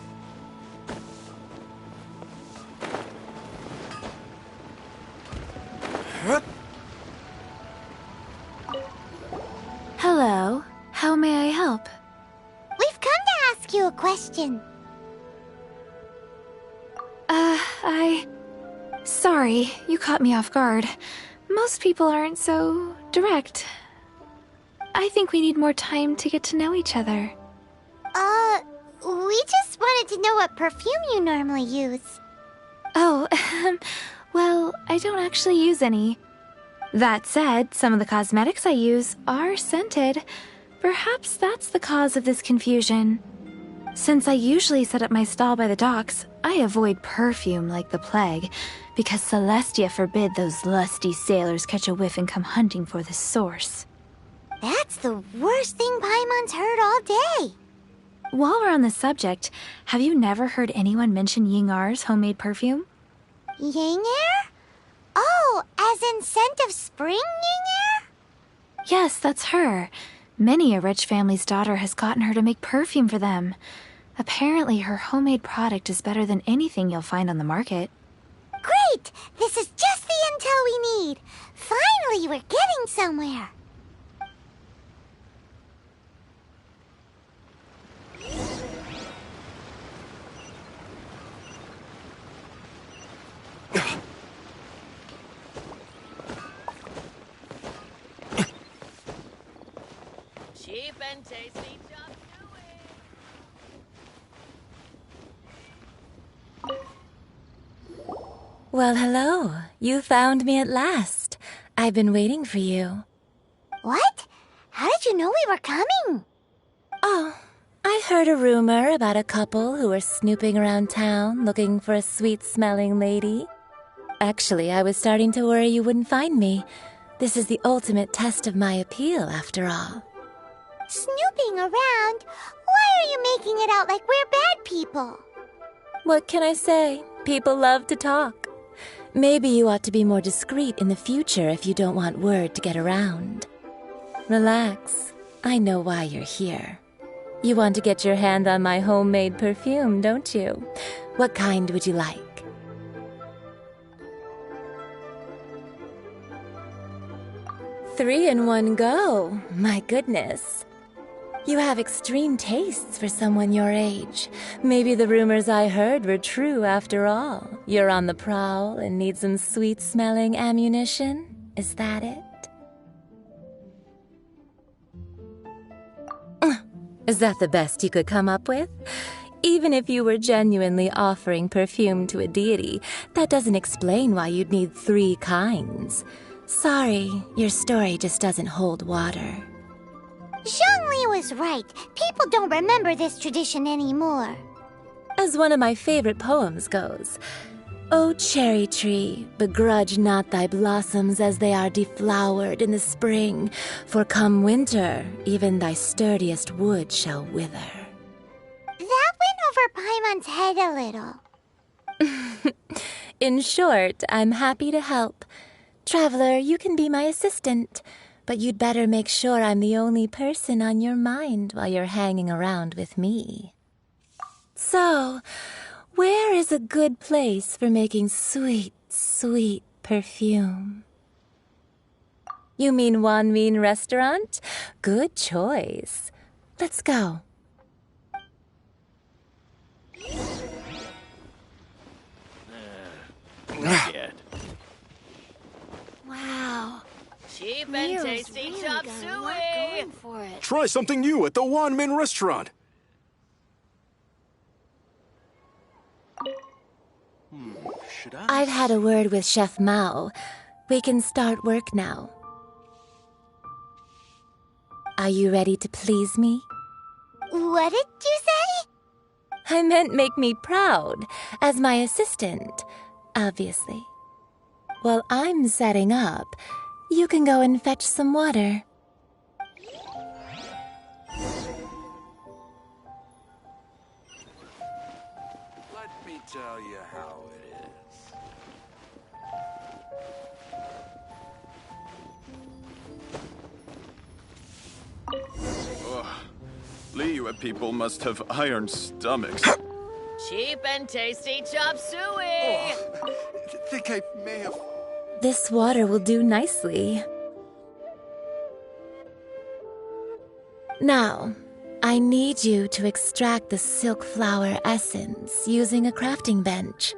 Hello. question. Sorry, you caught me off guard. Most people aren't so direct. I think we need more time to get to know each other. We just wanted to know what perfume you normally use. Oh, well, I don't actually use any. That said, some of the cosmetics I use are scented. Perhaps that's the cause of this confusion. Since I usually set up my stall by the docks, I avoid perfume like the plague, because Celestia forbid those lusty sailors catch a whiff and come hunting for the source. That's the worst thing Paimon's heard all day. While we're on the subject, have you never heard anyone mention Yingar's homemade perfume? Yingar? Oh, as in scent of spring, Yingar? Yes, that's her. Many a rich family's daughter has gotten her to make perfume for them. Apparently, her homemade product is better than anything you'll find on the market. Great! This is just the intel we need. Finally, we're getting somewhere. Cheap and tasty chop suey. Well, hello. You found me at last. I've been waiting for you. What? How did you know we were coming? Oh, I heard a rumor about a couple who were snooping around town looking for a sweet-smelling lady. Actually, I was starting to worry you wouldn't find me. This is the ultimate test of my appeal, after all. Snooping around? Why are you making it out like we're bad people? What can I say? People love to talk. Maybe you ought to be more discreet in the future if you don't want word to get around. Relax. I know why you're here. You want to get your hand on my homemade perfume, don't you? What kind would you like? 3 in one go. My goodness. You have extreme tastes for someone your age. Maybe the rumors I heard were true after all. You're on the prowl and need some sweet-smelling ammunition? Is that it? Is that the best you could come up with? Even if you were genuinely offering perfume to a deity, that doesn't explain why you'd need 3 kinds. Sorry, your story just doesn't hold water. Zhongli was right. People don't remember this tradition anymore. As one of my favorite poems goes, O cherry tree, begrudge not thy blossoms as they are deflowered in the spring, for come winter, even thy sturdiest wood shall wither. That went over Paimon's head a little. In short, I'm happy to help. Traveler, you can be my assistant, but you'd better make sure I'm the only person on your mind while you're hanging around with me. So, where is a good place for making sweet, sweet perfume? You mean Wanmin Restaurant? Good choice. Let's go. Wow. Cheap and tasty chop suey. Try something new at the Wanmin Restaurant. I've had a word with Chef Mao. We can start work now. Are you ready to please me? What did you say? I meant make me proud, as my assistant, obviously. While I'm setting up, you can go and fetch some water. Let me tell you how it is. Ugh. Liyue people must have iron stomachs. Cheap and tasty chop suey. I think I may have... This water will do nicely. Now, I need you to extract the silk flower essence using a crafting bench.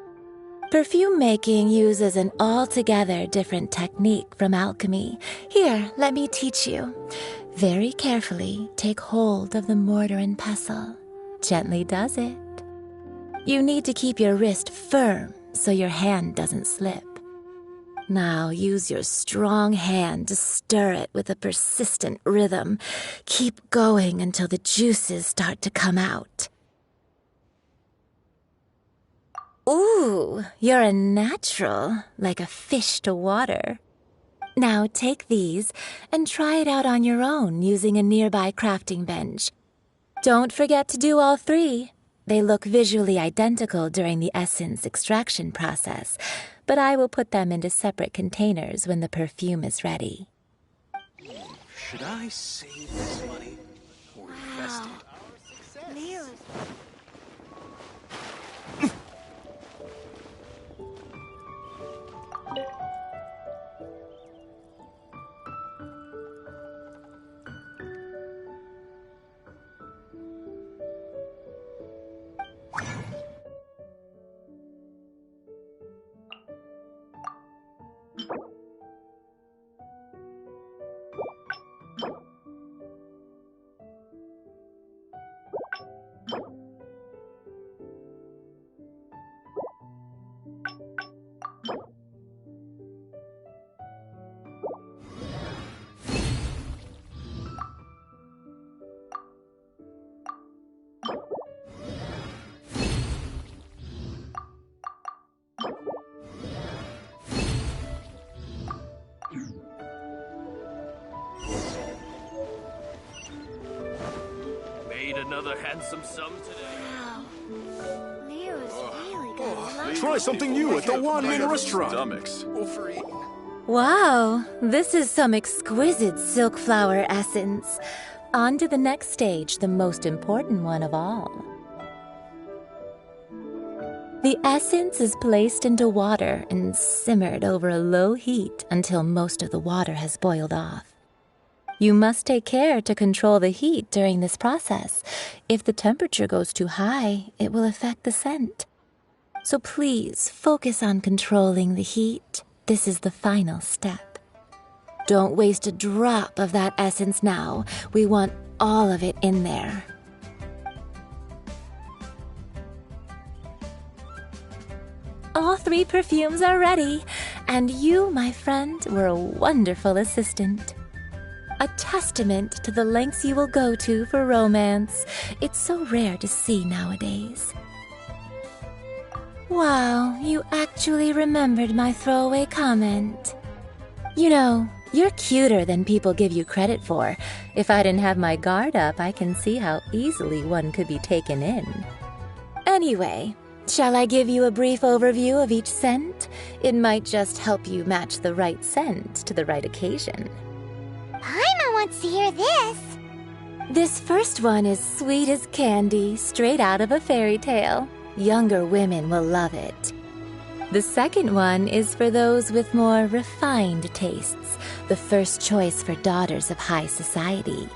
Perfume making uses an altogether different technique from alchemy. Here, let me teach you. Very carefully take hold of the mortar and pestle. Gently does it. You need to keep your wrist firm so your hand doesn't slip. Now use your strong hand to stir it with a persistent rhythm. Keep going until the juices start to come out. Ooh, you're a natural, like a fish to water. Now take these and try it out on your own using a nearby crafting bench. Don't forget to do all 3. They look visually identical during the essence extraction process, but I will put them into separate containers when the perfume is ready. Should I save this money or invest it? Made another handsome sum today. Wow. Liyue's really got a lot. Try something new at the Wanmin restaurant. Stomachs. Wow, this is some exquisite silk flower essence. On to the next stage, the most important one of all. The essence is placed into water and simmered over a low heat until most of the water has boiled off. You must take care to control the heat during this process. If the temperature goes too high, it will affect the scent. So please focus on controlling the heat. This is the final step. Don't waste a drop of that essence now. We want all of it in there. All 3 perfumes are ready, and you, my friend, were a wonderful assistant. A testament to the lengths you will go to for romance. It's so rare to see nowadays. Wow, you actually remembered my throwaway comment. You know, you're cuter than people give you credit for. If I didn't have my guard up, I can see how easily one could be taken in. Anyway, shall I give you a brief overview of each scent? It might just help you match the right scent to the right occasion. Paimon wants to hear this. This first one is sweet as candy, straight out of a fairy tale. Younger women will love it. The second one is for those with more refined tastes, the first choice for daughters of high society.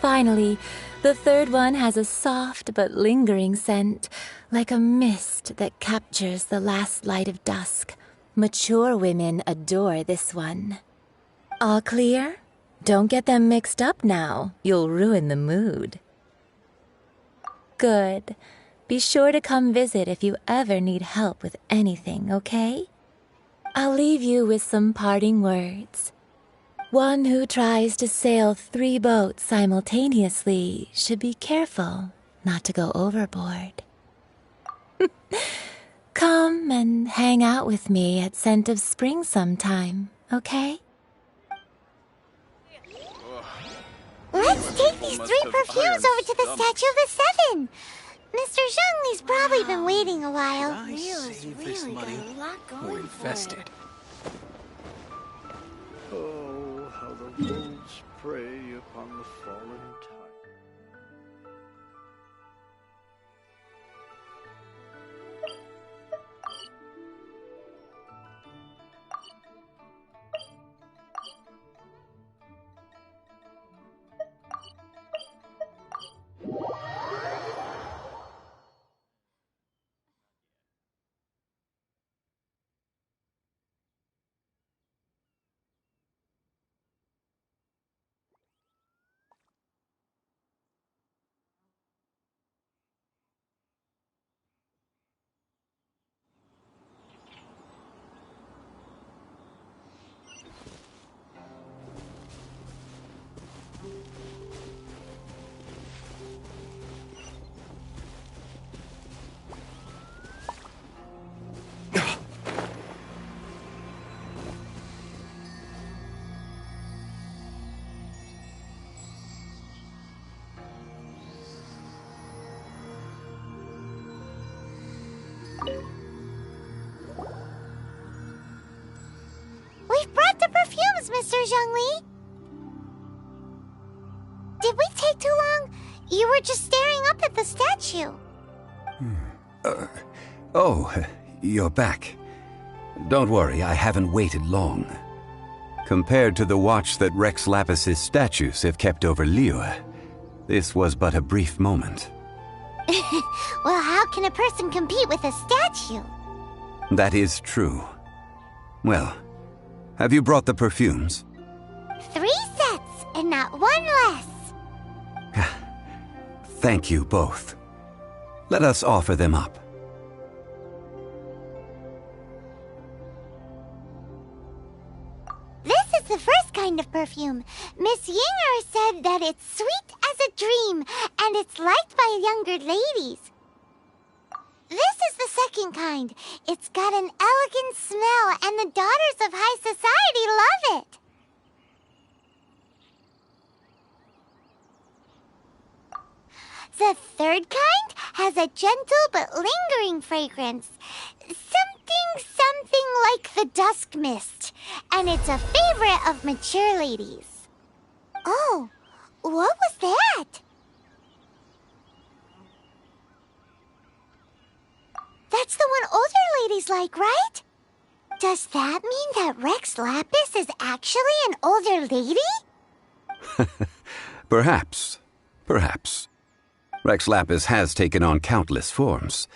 Finally, the third one has a soft but lingering scent, like a mist that captures the last light of dusk. Mature women adore this one. All clear? Don't get them mixed up now. You'll ruin the mood. Good. Be sure to come visit if you ever need help with anything, okay? I'll leave you with some parting words. One who tries to sail 3 boats simultaneously should be careful not to go overboard. Come and hang out with me at Scent of Spring sometime, okay? Let's take these 3 perfumes over to the Statue of the Seven. Mr. Zhongli's probably been waiting a while. Liyue's really got a lot going Or invest for it. Oh, how the wolves prey upon the fallen tide. Mr. Zhongli? Did we take too long? You were just staring up at the statue. Oh, you're back. Don't worry, I haven't waited long. Compared to the watch that Rex Lapis's statues have kept over Liyue, this was but a brief moment. Well, how can a person compete with a statue? That is true. Well, have you brought the perfumes? 3 sets, and not 1 less. Thank you both. Let us offer them up. This is the first kind of perfume. Miss Yinger said that it's sweet as a dream, and it's liked by younger ladies. This is the second kind. It's got an elegant smell, and the daughters of high society love it. The third kind has a gentle but lingering fragrance. Something like the dusk mist. And it's a favorite of mature ladies. Oh, what was that? That's the one older ladies like, right? Does that mean that Rex Lapis is actually an older lady? Perhaps. Rex Lapis has taken on countless forms.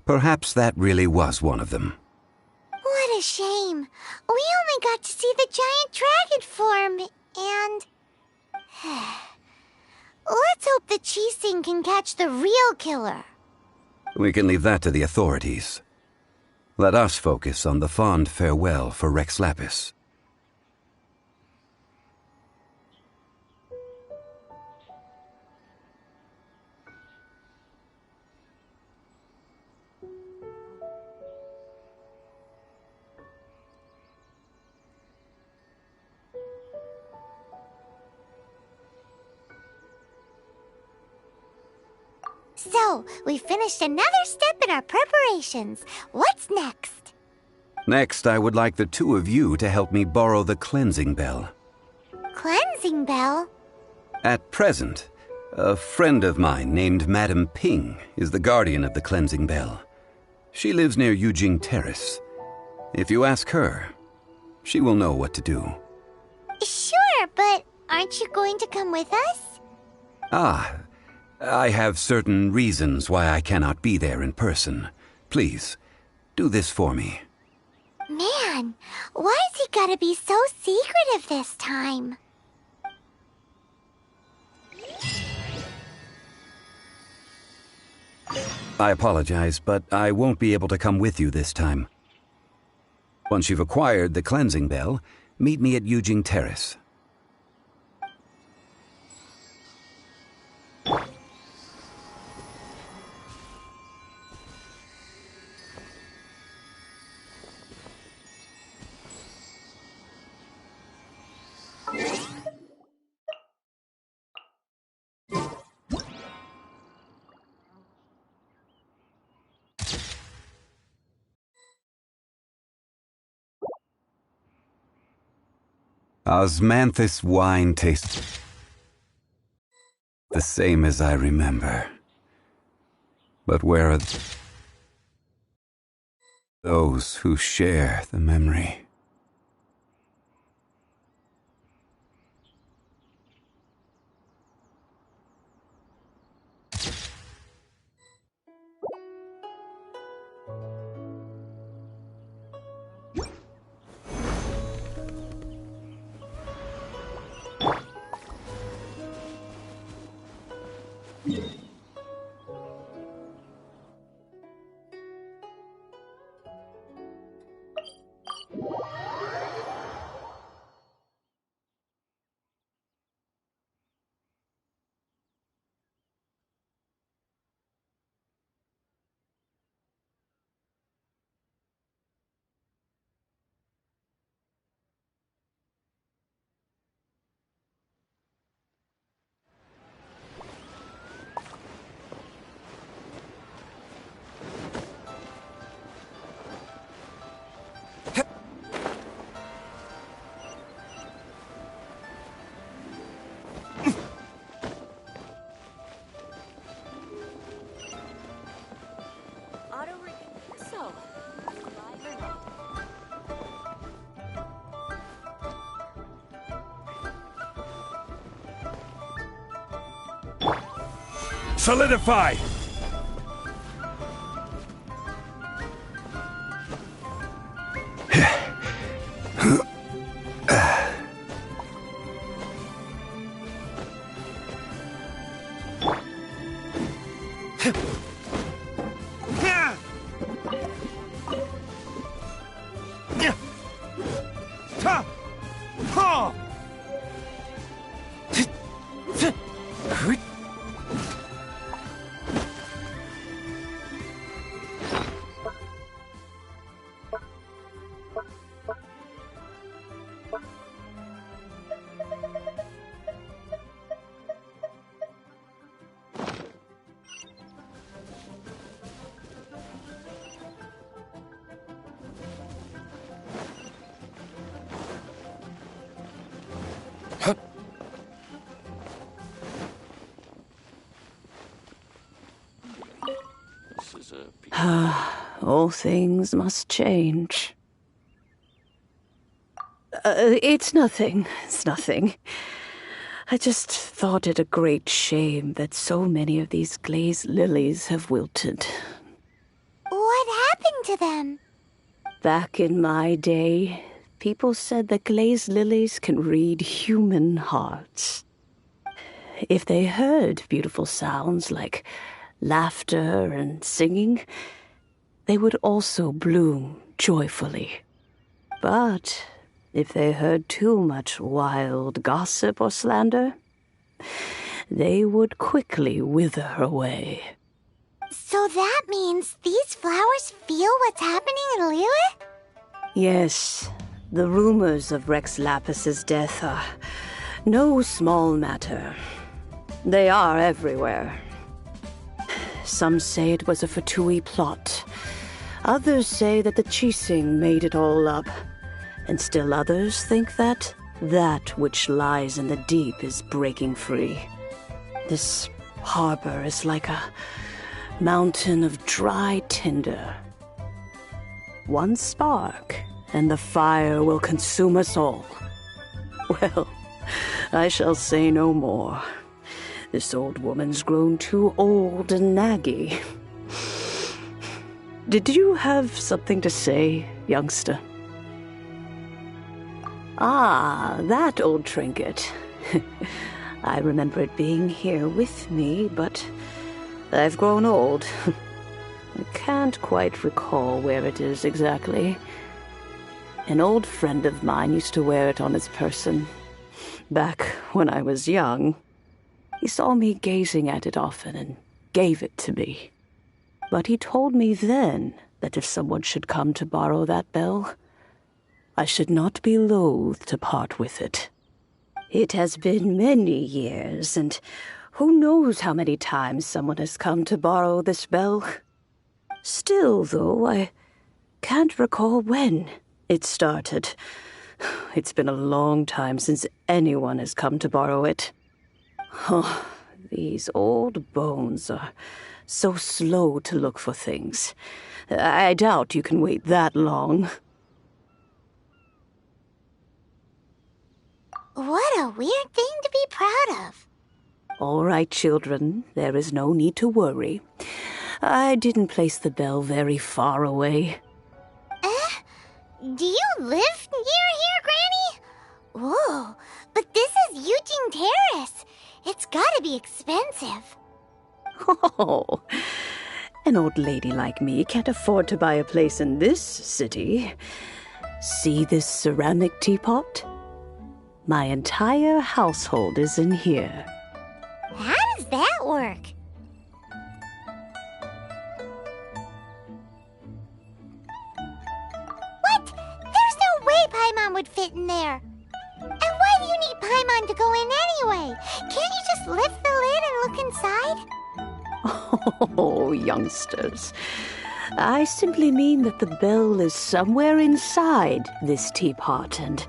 Perhaps that really was one of them. What a shame. We only got to see the giant dragon form, and... Let's hope the Qixing can catch the real killer. We can leave that to the authorities. Let us focus on the fond farewell for Rex Lapis. So, we finished another step in our preparations. What's next? Next, I would like the 2 of you to help me borrow the cleansing bell. Cleansing bell? At present, a friend of mine named Madame Ping is the guardian of the cleansing bell. She lives near Yujing Terrace. If you ask her, she will know what to do. Sure, but aren't you going to come with us? I have certain reasons why I cannot be there in person. Please, do this for me. Man, why's he gotta be so secretive this time? I apologize, but I won't be able to come with you this time. Once you've acquired the cleansing bell, meet me at Yujing Terrace. Osmanthus wine tastes the same as I remember. But where are those who share the memory? Solidify! All things must change. It's nothing. It's nothing. I just thought it a great shame that so many of these glazed lilies have wilted. What happened to them? Back in my day, people said that glazed lilies can read human hearts. If they heard beautiful sounds like laughter and singing, they would also bloom joyfully. But if they heard too much wild gossip or slander, they would quickly wither away. So that means these flowers feel what's happening in Liyue? Yes, the rumors of Rex Lapis's death are no small matter. They are everywhere. Some say it was a Fatui plot. Others say that the Chising made it all up. And still others think that which lies in the deep is breaking free. This harbor is like a mountain of dry tinder. One spark, and the fire will consume us all. Well, I shall say no more. This old woman's grown too old and naggy. Did you have something to say, youngster? Ah, that old trinket. I remember it being here with me, but I've grown old. I can't quite recall where it is exactly. An old friend of mine used to wear it on his person. Back when I was young, he saw me gazing at it often and gave it to me. But he told me then that if someone should come to borrow that bell, I should not be loath to part with it. It has been many years, and who knows how many times someone has come to borrow this bell. Still, though, I can't recall when it started. It's been a long time since anyone has come to borrow it. Oh, these old bones are so slow to look for things. I doubt you can wait that long. What a weird thing to be proud of. All right, children, there is no need to worry. I didn't place the bell very far away. Do you live near here, Granny? Whoa, but this is Eugene Terrace. It's gotta be expensive. Oh, an old lady like me can't afford to buy a place in this city. See this ceramic teapot? My entire household is in here. How does that work? What? There's no way Paimon would fit in there. And why do you need Paimon to go in anyway? Can't you just lift the lid and look inside? Oh, youngsters. I simply mean that the bell is somewhere inside this teapot, and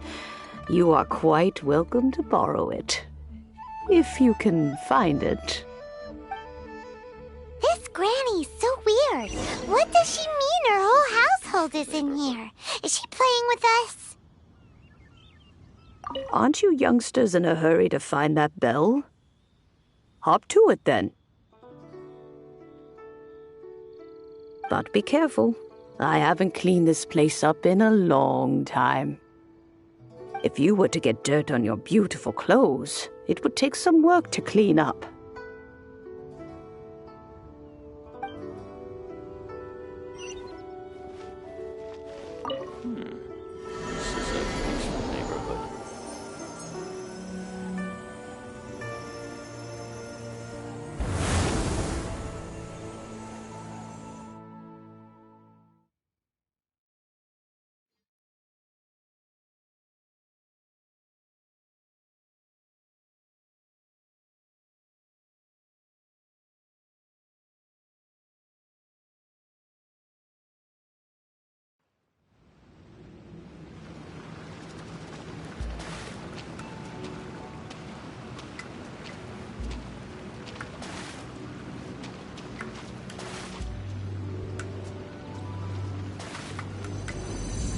you are quite welcome to borrow it. If you can find it. This Granny's so weird. What does she mean her whole household is in here? Is she playing with us? Aren't you youngsters in a hurry to find that bell? Hop to it, then. But be careful. I haven't cleaned this place up in a long time. If you were to get dirt on your beautiful clothes, it would take some work to clean up. This is a peaceful neighborhood.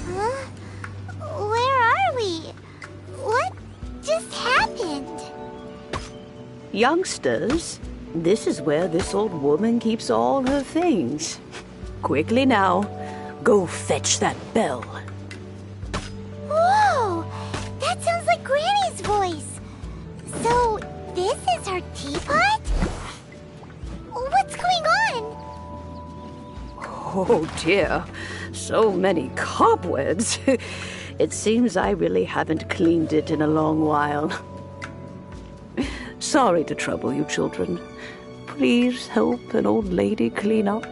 Huh? Where are we? What just happened? Youngsters, this is where this old woman keeps all her things. Quickly now, go fetch that bell. Whoa! That sounds like Granny's voice. So, this is her teapot? What's going on? Oh dear, so many cobwebs. It seems I really haven't cleaned it in a long while. Sorry to trouble you, children. Please help an old lady clean up.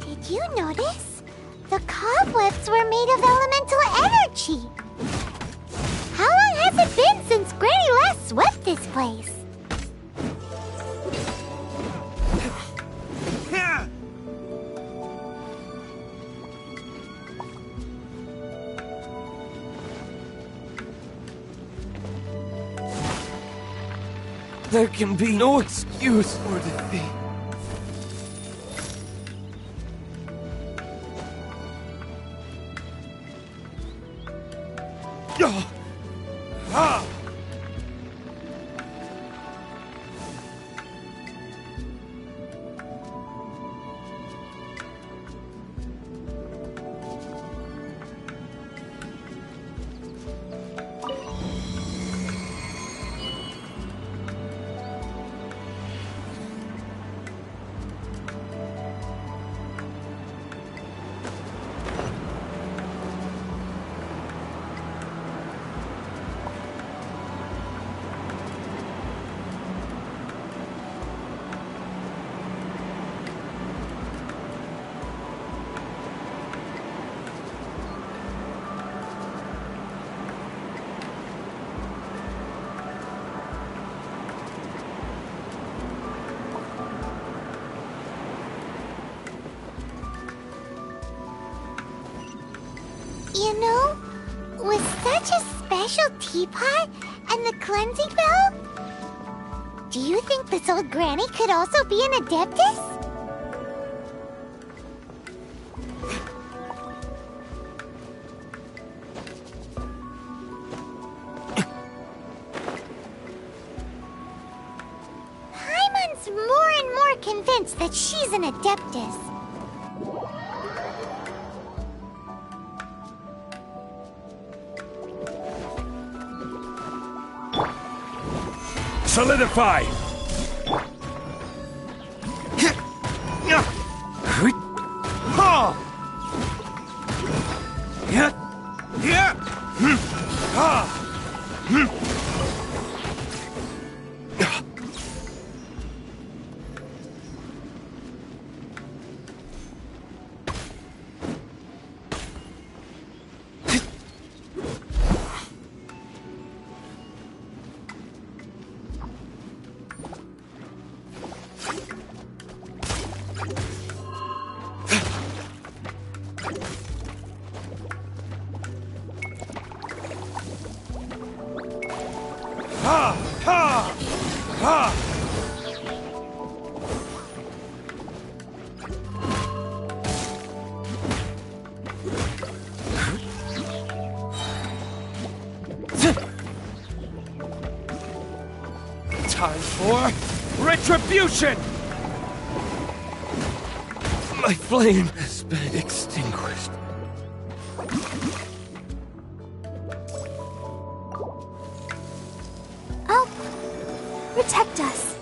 Did you notice? The cobwebs were made of elemental energy. How long has it been since Granny last swept this place? There can be no excuse for defeat. You know, with such a special teapot and the cleansing bell, do you think this old granny could also be an adeptus? Paimon's more and more convinced that she's an adeptus. Solidify! Time for retribution! My flame has been extinguished. Oh, protect us.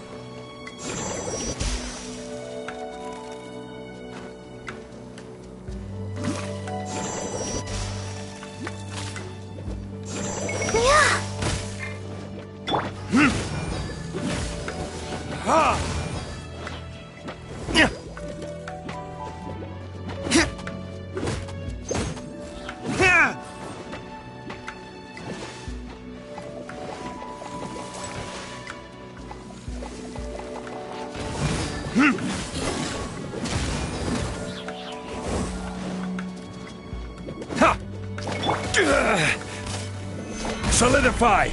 Solidify!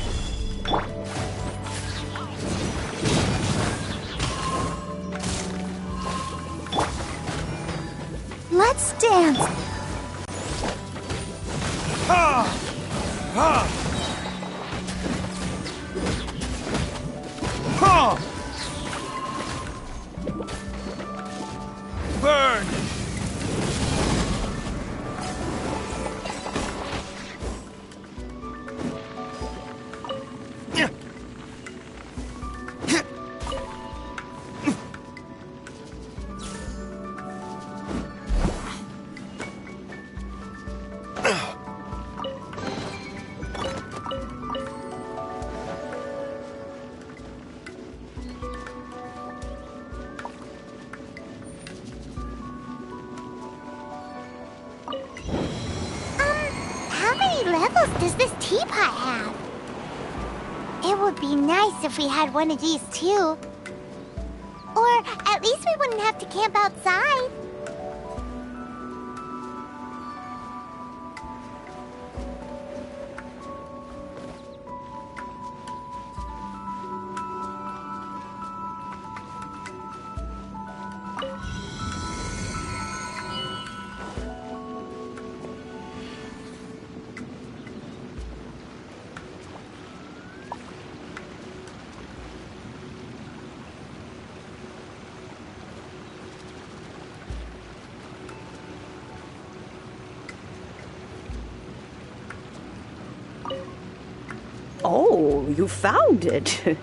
Let's dance. Ha! Ha! Ha! Burn! How many levels does this teapot have? It would be nice if we had one of these too. Or at least we wouldn't have to camp outside. Oh, you found it.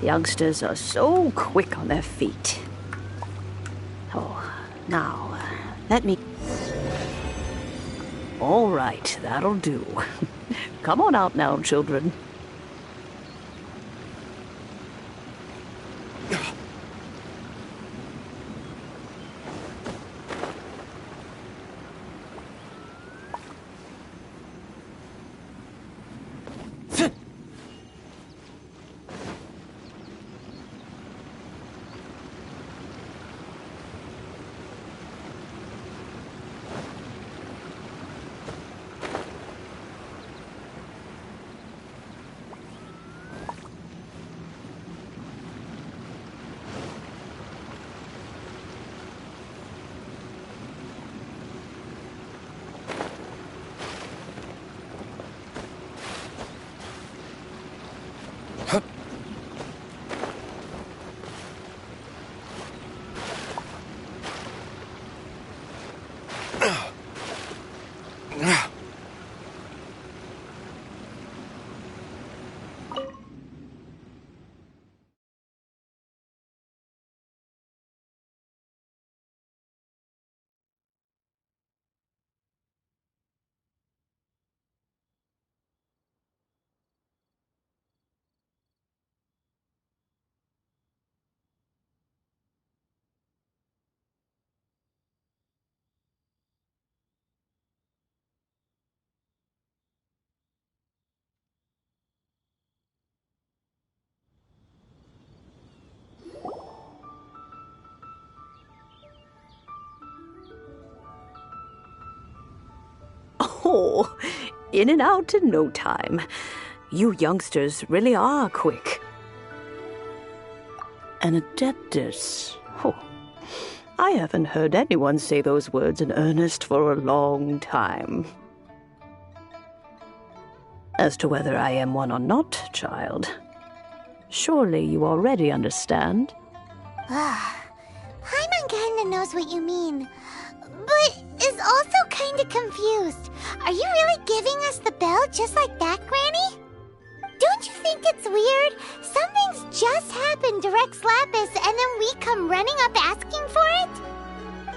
Youngsters are so quick on their feet. Oh, now, let me... All right, that'll do. Come on out now, children. Oh, in and out in no time. You youngsters really are quick. An adeptus. Oh, I haven't heard anyone say those words in earnest for a long time. As to whether I am one or not, child, surely you already understand. Paimon kinda knows what you mean, but is also kinda confused. Are you really giving us the bell just like that, Granny? Don't you think it's weird? Something's just happened to Rex Lapis and then we come running up asking for it?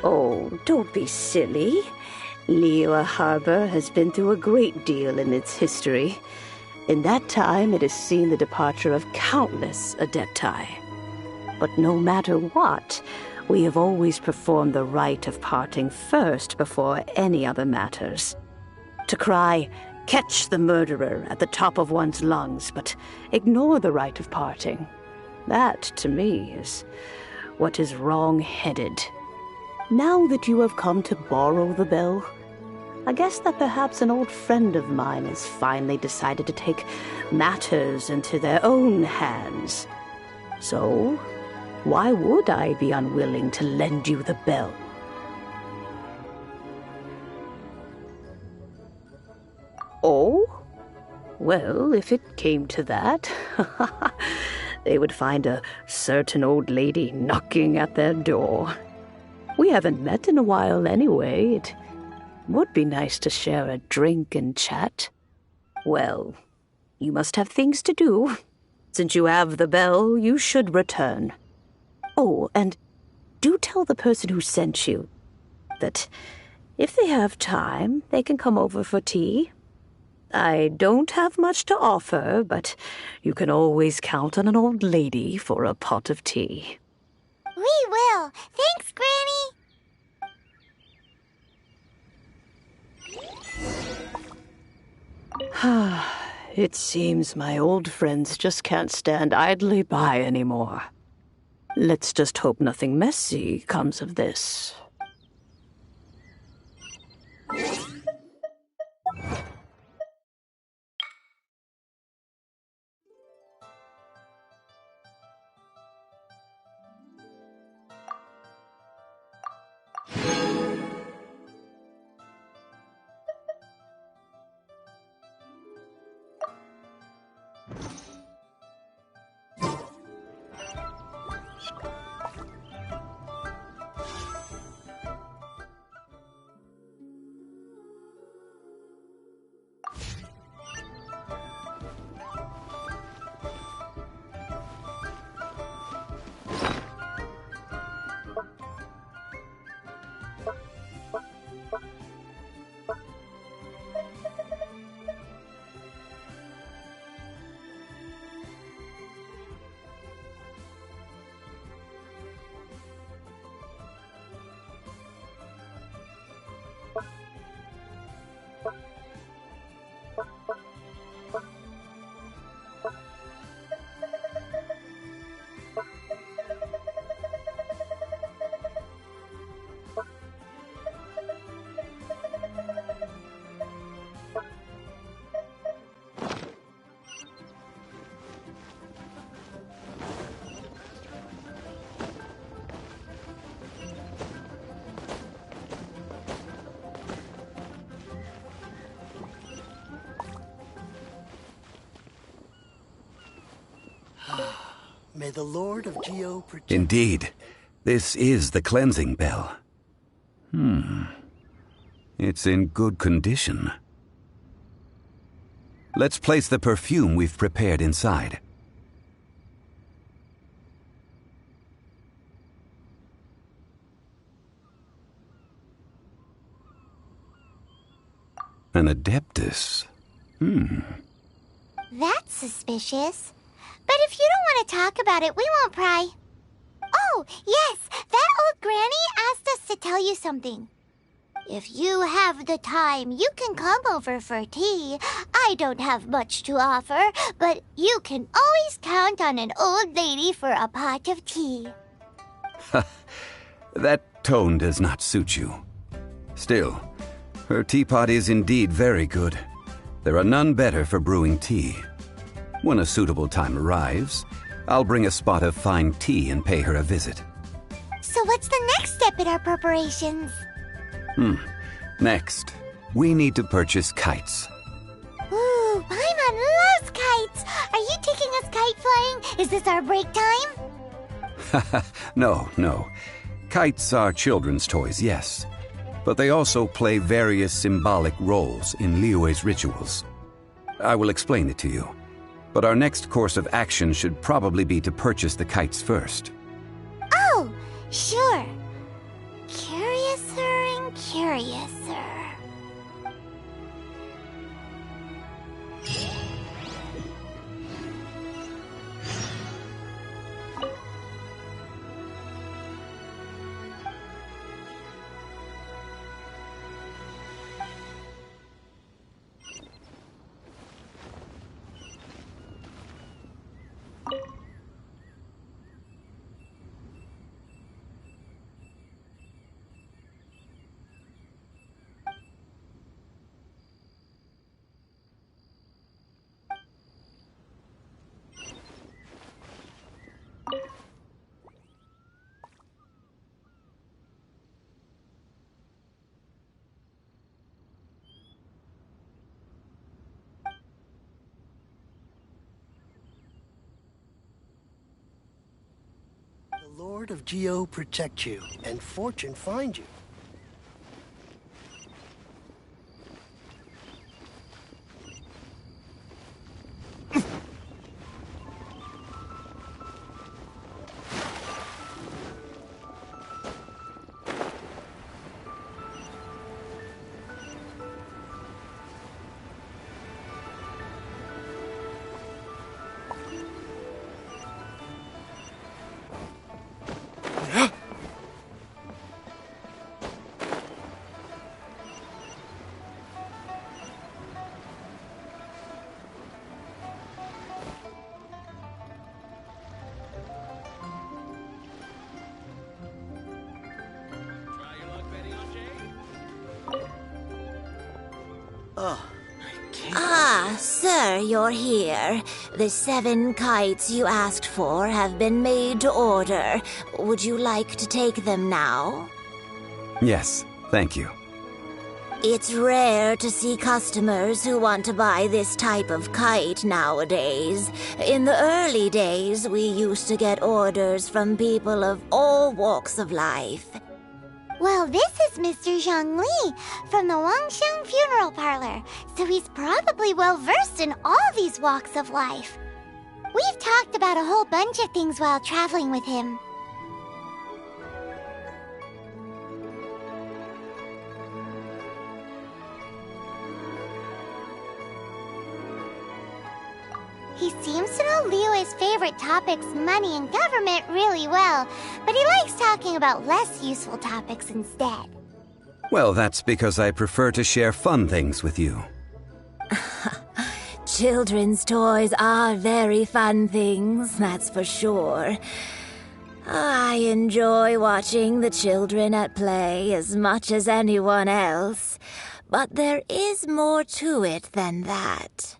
Oh, don't be silly. Liyue Harbor has been through a great deal in its history. In that time, it has seen the departure of countless adepti. But no matter what, we have always performed the rite of parting first before any other matters. To cry, "Catch the murderer," at the top of one's lungs, but ignore the rite of parting. That, to me, is what is wrong-headed. Now that you have come to borrow the bell, I guess that perhaps an old friend of mine has finally decided to take matters into their own hands. So, why would I be unwilling to lend you the bell? Oh? Well, if it came to that, they would find a certain old lady knocking at their door. We haven't met in a while anyway. It would be nice to share a drink and chat. Well, you must have things to do. Since you have the bell, you should return. Oh, and do tell the person who sent you that if they have time, they can come over for tea. I don't have much to offer, but you can always count on an old lady for a pot of tea. We will. Thanks, Granny. It seems my old friends just can't stand idly by anymore. Let's just hope nothing messy comes of this. May the Lord of Geo protect. Indeed, this is the cleansing bell. It's in good condition. Let's place the perfume we've prepared inside. An Adeptus. That's suspicious. But if you don't want to talk about it, we won't pry. Oh, yes, that old granny asked us to tell you something. If you have the time, you can come over for tea. I don't have much to offer, but you can always count on an old lady for a pot of tea. That tone does not suit you. Still, her teapot is indeed very good. There are none better for brewing tea. When a suitable time arrives, I'll bring a spot of fine tea and pay her a visit. So what's the next step in our preparations? Next, we need to purchase kites. Ooh, Paimon loves kites! Are you taking us kite flying? Is this our break time? No. Kites are children's toys, yes. But they also play various symbolic roles in Liyue's rituals. I will explain it to you. But our next course of action should probably be to purchase the kites first. Oh, sure. Curiouser and curiouser. The Lord of Geo protect you, and fortune find you. Ah, sir, you're here. The 7 kites you asked for have been made to order. Would you like to take them now? Yes, thank you. It's rare to see customers who want to buy this type of kite nowadays. In the early days, we used to get orders from people of all walks of life. Well, this is Mr. Zhongli from the Wangsheng Funeral Parlor, so he's probably well-versed in all these walks of life. We've talked about a whole bunch of things while traveling with him. He seems to know Liyue's favorite topics, money and government, really well, but he likes talking about less useful topics instead. Well, that's because I prefer to share fun things with you. Children's toys are very fun things, that's for sure. I enjoy watching the children at play as much as anyone else, but there is more to it than that.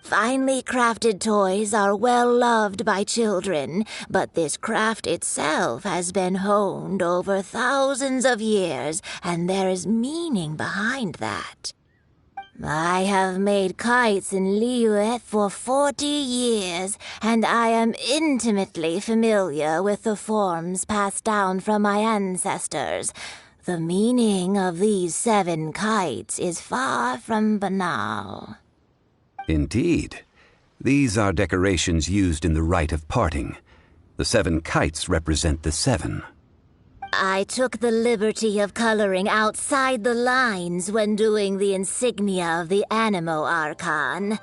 Finely crafted toys are well loved by children, but this craft itself has been honed over thousands of years, and there is meaning behind that. I have made kites in Liyue for 40 years, and I am intimately familiar with the forms passed down from my ancestors. The meaning of these 7 kites is far from banal. Indeed. These are decorations used in the rite of parting. The 7 kites represent the 7. I took the liberty of coloring outside the lines when doing the insignia of the Animo Archon.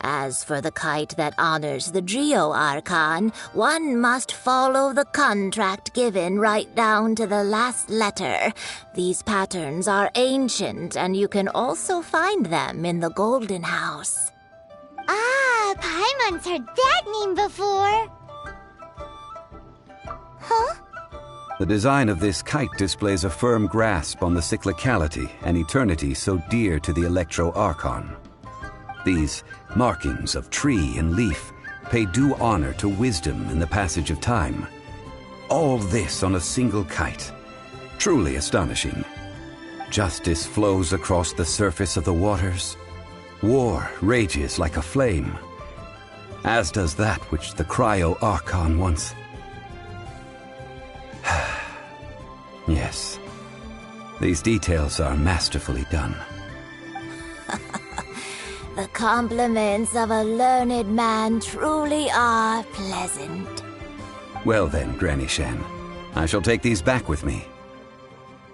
As for the kite that honors the Geo Archon, one must follow the contract given right down to the last letter. These patterns are ancient, and you can also find them in the Golden House. Ah, Paimon's heard that name before. Huh? The design of this kite displays a firm grasp on the cyclicality and eternity so dear to the Electro Archon. These markings of tree and leaf pay due honor to wisdom and the passage of time. All this on a single kite. Truly astonishing. Justice flows across the surface of the waters. War rages like a flame, as does that which the Cryo Archon once... Yes, these details are masterfully done. The compliments of a learned man truly are pleasant. Well then, Granny Shan, I shall take these back with me.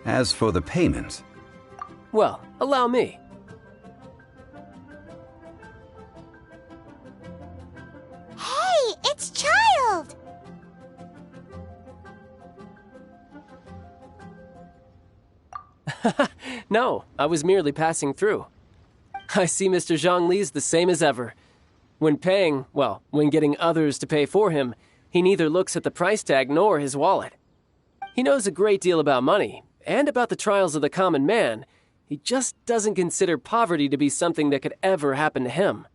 As for the payment... Well, allow me. Hey, it's Child! No, I was merely passing through. I see Mr. Zhongli's the same as ever. When paying, well, when getting others to pay for him, he neither looks at the price tag nor his wallet. He knows a great deal about money, and about the trials of the common man. He just doesn't consider poverty to be something that could ever happen to him.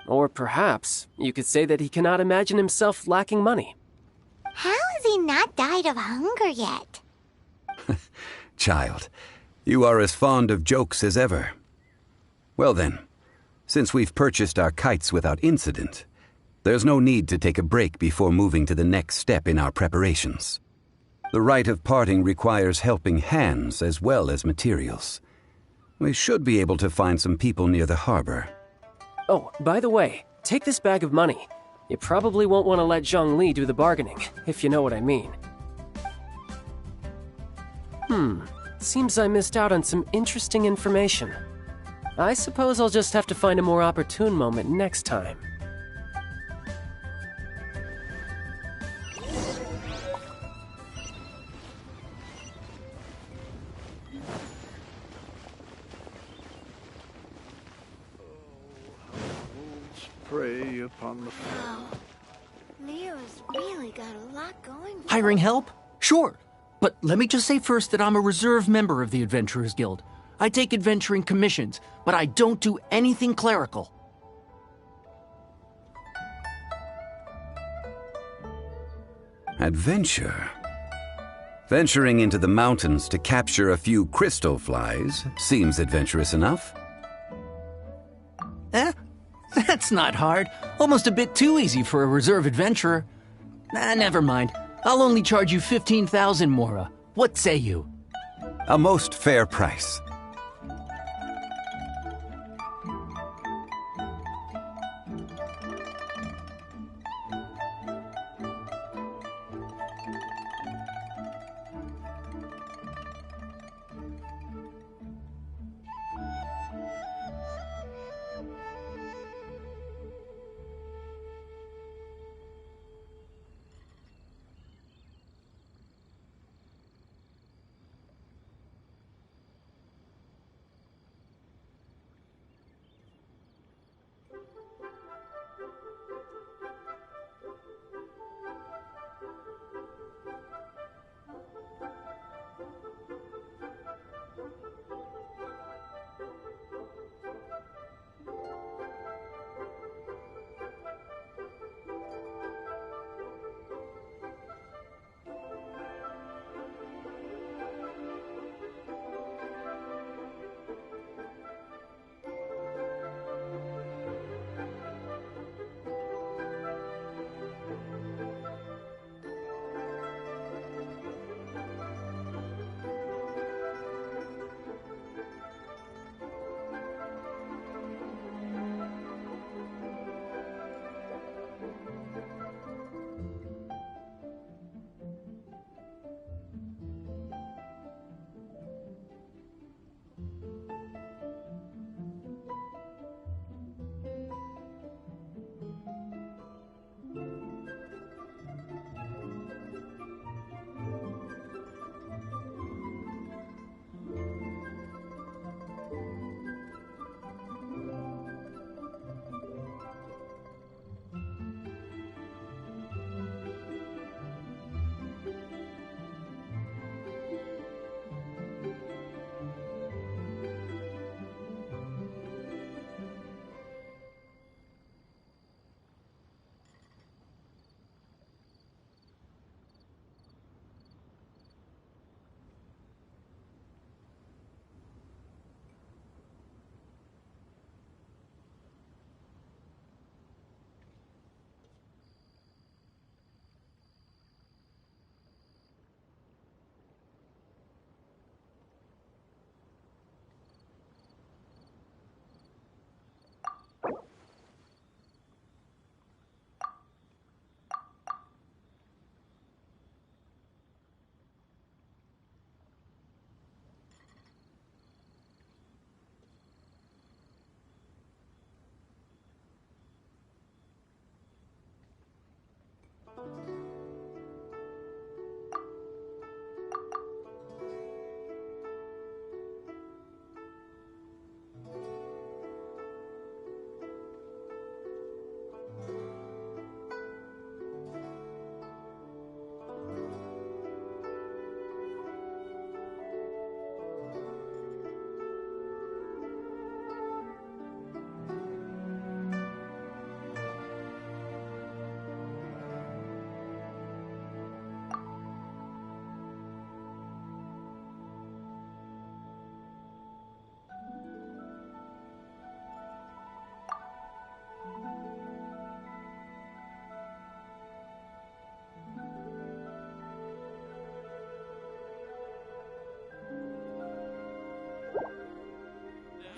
Or perhaps you could say that he cannot imagine himself lacking money. How has he not died of hunger yet? Child, you are as fond of jokes as ever. Well then, since we've purchased our kites without incident, there's no need to take a break before moving to the next step in our preparations. The rite of parting requires helping hands as well as materials. We should be able to find some people near the harbor. Oh, by the way, take this bag of money. You probably won't want to let Zhongli do the bargaining, if you know what I mean. Seems I missed out on some interesting information. I suppose I'll just have to find a more opportune moment next time. Prey upon the Wow. Liyue's really got a lot going for Hiring help? Sure. But let me just say first that I'm a reserve member of the Adventurers Guild. I take adventuring commissions, but I don't do anything clerical. Adventure? Venturing into the mountains to capture a few crystal flies seems adventurous enough. That's not hard. Almost a bit too easy for a reserve adventurer. Never mind. I'll only charge you 15,000 Mora. What say you? A most fair price.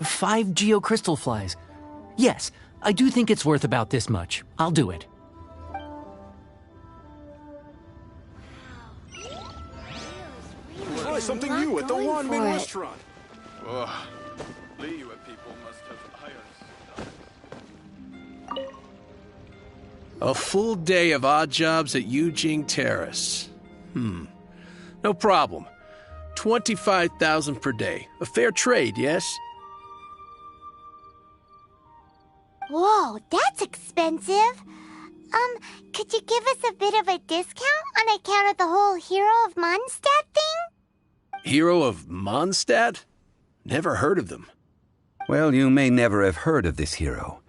5 geocrystal flies. Yes, I do think it's worth about this much. I'll do it. Try something new at the Wanmin restaurant. Ugh. Liyue people must have iron stomachs. A full day of odd jobs at Yujing Terrace. No problem. 25,000 per day. A fair trade, yes? Whoa, that's expensive. Could you give us a bit of a discount on account of the whole Hero of Mondstadt thing? Hero of Mondstadt? Never heard of them. Well, you may never have heard of this hero,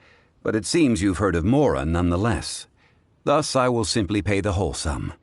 but it seems you've heard of Mora nonetheless. Thus, I will simply pay the whole sum.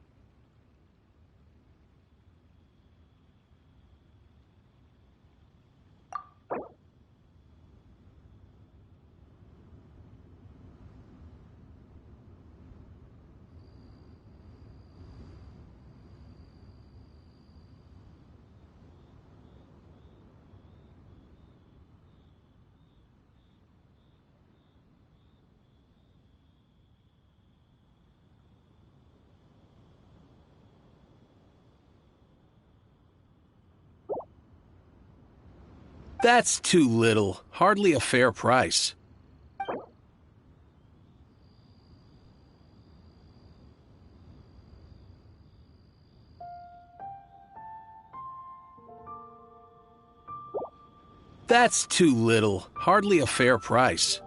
That's too little. Hardly a fair price. That's too little. Hardly a fair price.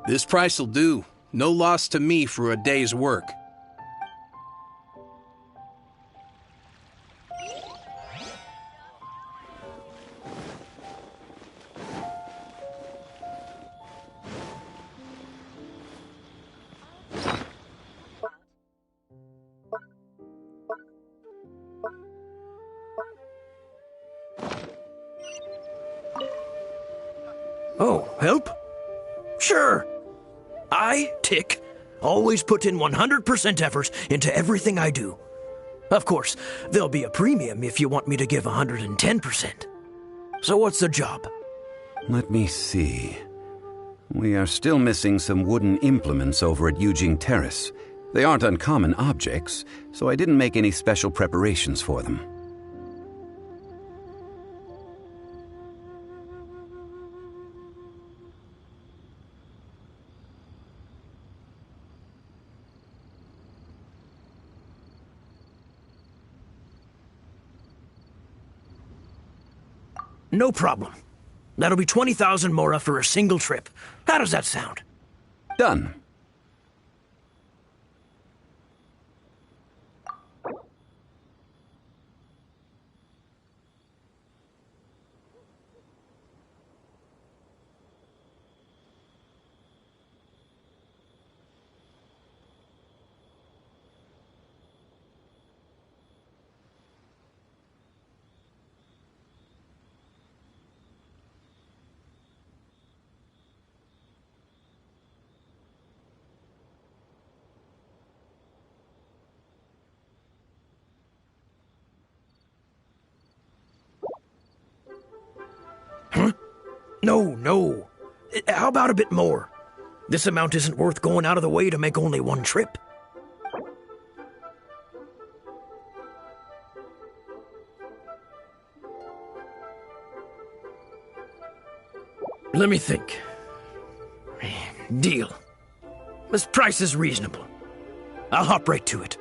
This price'll do. No loss to me for a day's work. Oh, help? Sure. I, Tick, always put in 100% effort into everything I do. Of course, there'll be a premium if you want me to give 110%. So what's the job? Let me see. We are still missing some wooden implements over at Yujing Terrace. They aren't uncommon objects, so I didn't make any special preparations for them. No problem. That'll be 20,000 mora for a single trip. How does that sound? Done. No. How about a bit more? This amount isn't worth going out of the way to make only one trip. Let me think. Deal. This price is reasonable. I'll hop right to it.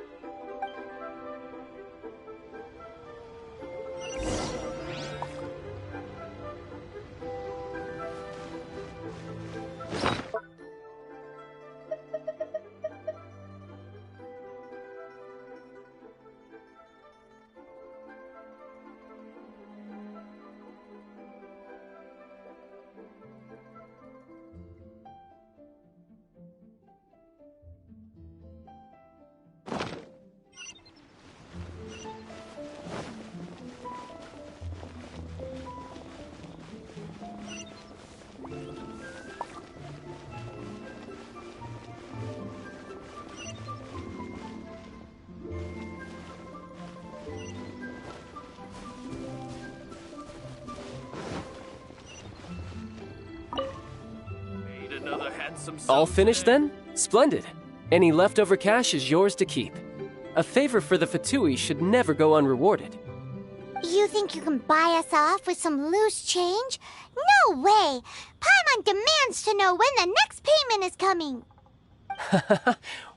All finished then? Splendid. Any leftover cash is yours to keep. A favor for the Fatui should never go unrewarded. You think you can buy us off with some loose change? No way! Paimon demands to know when the next payment is coming.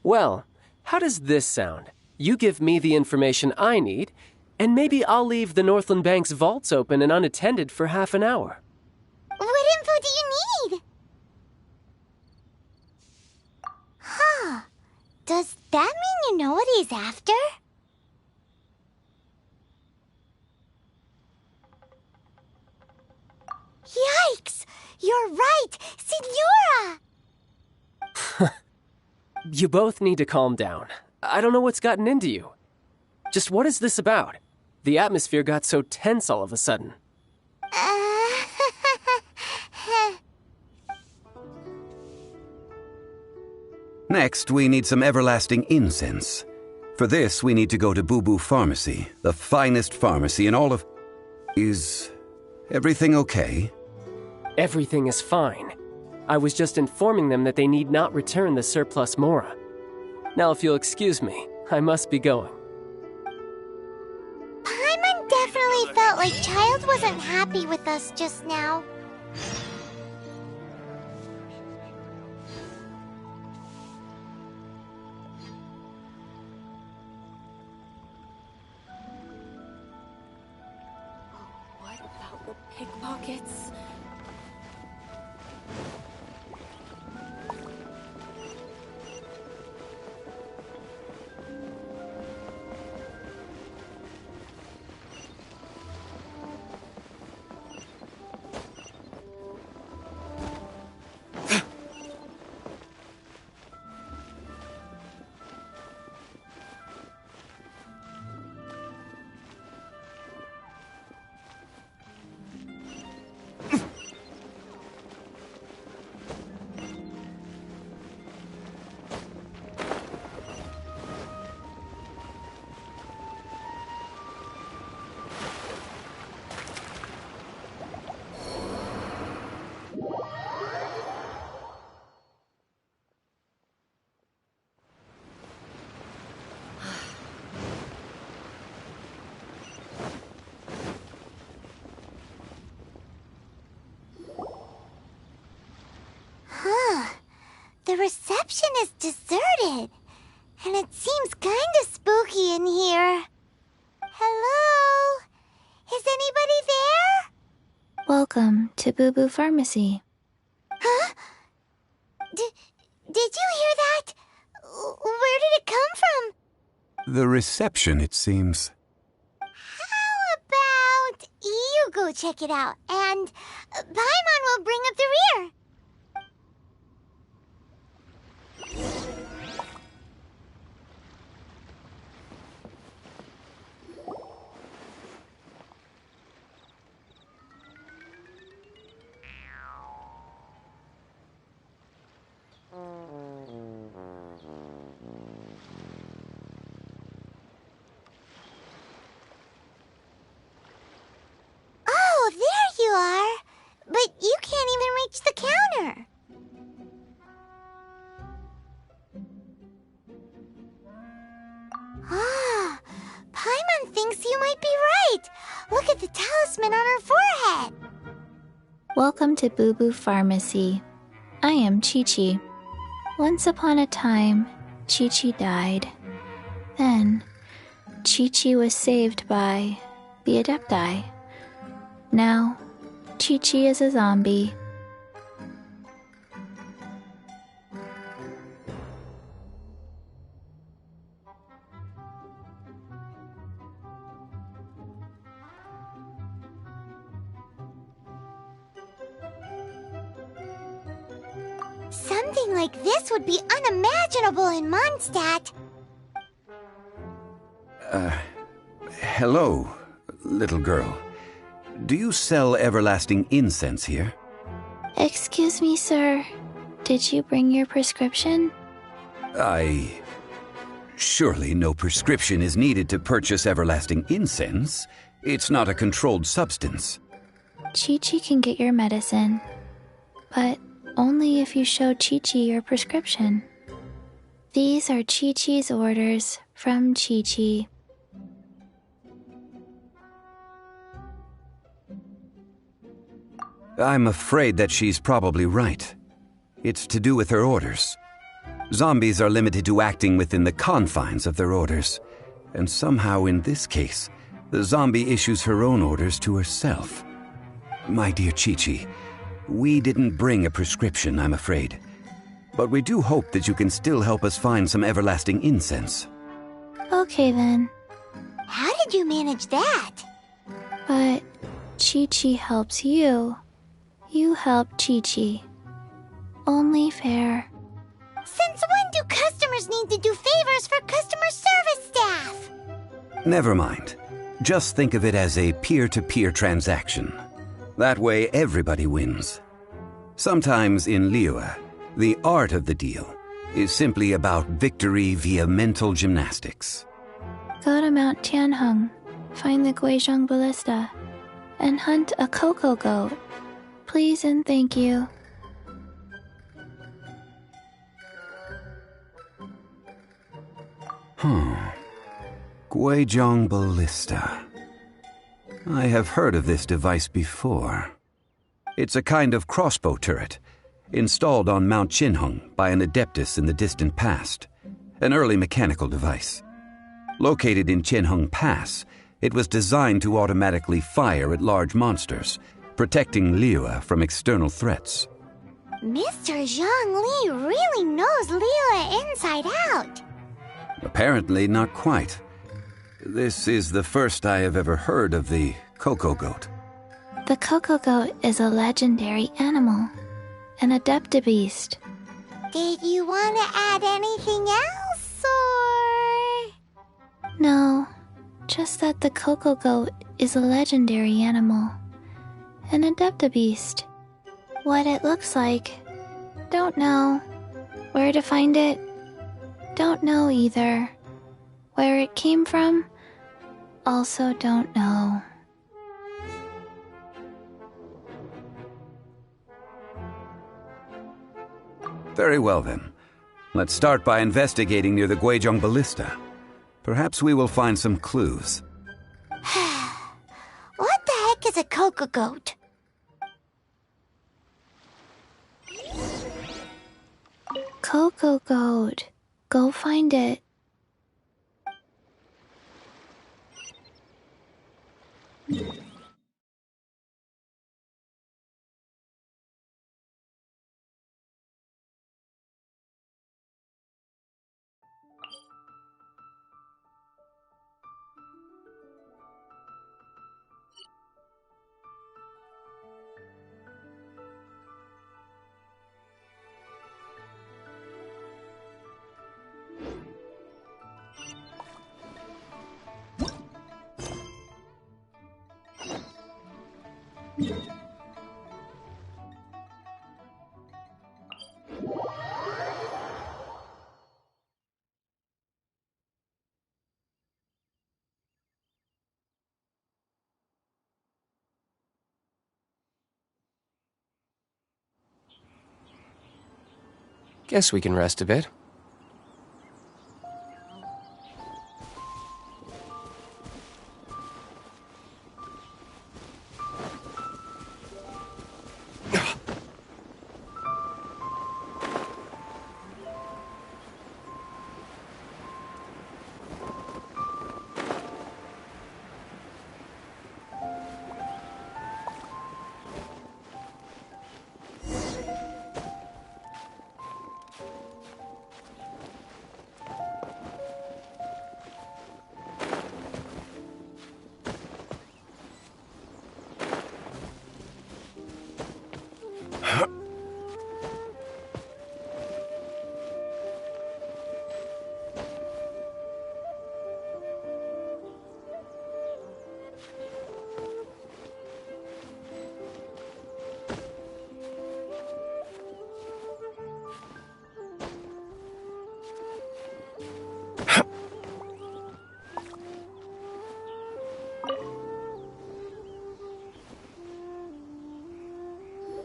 Well, how does this sound? You give me the information I need, and maybe I'll leave the Northland Bank's vaults open and unattended for half an hour. What info do you need? Huh. Does that mean you know what he's after? Yikes! You're right! Signora! You both need to calm down. I don't know what's gotten into you. Just what is this about? The atmosphere got so tense all of a sudden. Next, we need some everlasting incense. For this, we need to go to Boo Boo Pharmacy, the finest pharmacy in all of... Is everything okay? Everything is fine. I was just informing them that they need not return the surplus Mora. Now, if you'll excuse me, I must be going. Paimon definitely felt like Child wasn't happy with us just now. What about the pickpockets? The reception is deserted, and it seems kinda spooky in here. Hello? Is anybody there? Welcome to Boo Boo Pharmacy. Huh? Did you hear that? Where did it come from? The reception, it seems. How about you go check it out, and Paimon will bring up the rear. Oh, there you are. But you can't even reach the counter. Ah, Paimon thinks you might be right. Look at the talisman on her forehead. Welcome to Boo Boo Pharmacy. I am Chi-Chi. Once upon a time, Chi-Chi died. Then, Chi-Chi was saved by the Adepti. Now, Chi-Chi is a zombie. Something like this would be unimaginable in Mondstadt. Hello, little girl. Do you sell everlasting incense here? Excuse me, sir. Did you bring your prescription? Surely no prescription is needed to purchase everlasting incense. It's not a controlled substance. Chi-Chi can get your medicine, but only if you show Chi-Chi your prescription. These are Chi-Chi's orders from Chi-Chi. I'm afraid that she's probably right. It's to do with her orders. Zombies are limited to acting within the confines of their orders, and somehow in this case, the zombie issues her own orders to herself. My dear Chi-Chi, we didn't bring a prescription, I'm afraid. But we do hope that you can still help us find some everlasting incense. Okay then. How did you manage that? But Chi-Chi helps you. You help Chi-Chi. Only fair. Since when do customers need to do favors for customer service staff? Never mind. Just think of it as a peer-to-peer transaction. That way everybody wins. Sometimes in Liyue, the art of the deal is simply about victory via mental gymnastics. Go to Mount Tianheng, find the Guizhong Ballista, and hunt a cocoa goat. Please and thank you. Guizhong Ballista. I have heard of this device before. It's a kind of crossbow turret, installed on Mount Tianheng by an adeptus in the distant past, an early mechanical device. Located in Tianheng Pass, it was designed to automatically fire at large monsters, protecting Liyue from external threats. Mr. Zhang Li really knows Liyue inside out. Apparently not quite. This is the first I have ever heard of the cocoa goat. The cocoa goat is a legendary animal, an adeptabeast. Did you want to add anything else, or...? No, just that the cocoa goat is a legendary animal, an adeptabeast. What it looks like, don't know. Where to find it, don't know either. Where it came from, also don't know. Very well then. Let's start by investigating near the Guizhong Ballista. Perhaps we will find some clues. What the heck is a cocoa goat? Cocoa goat. Go find it. Guess we can rest a bit.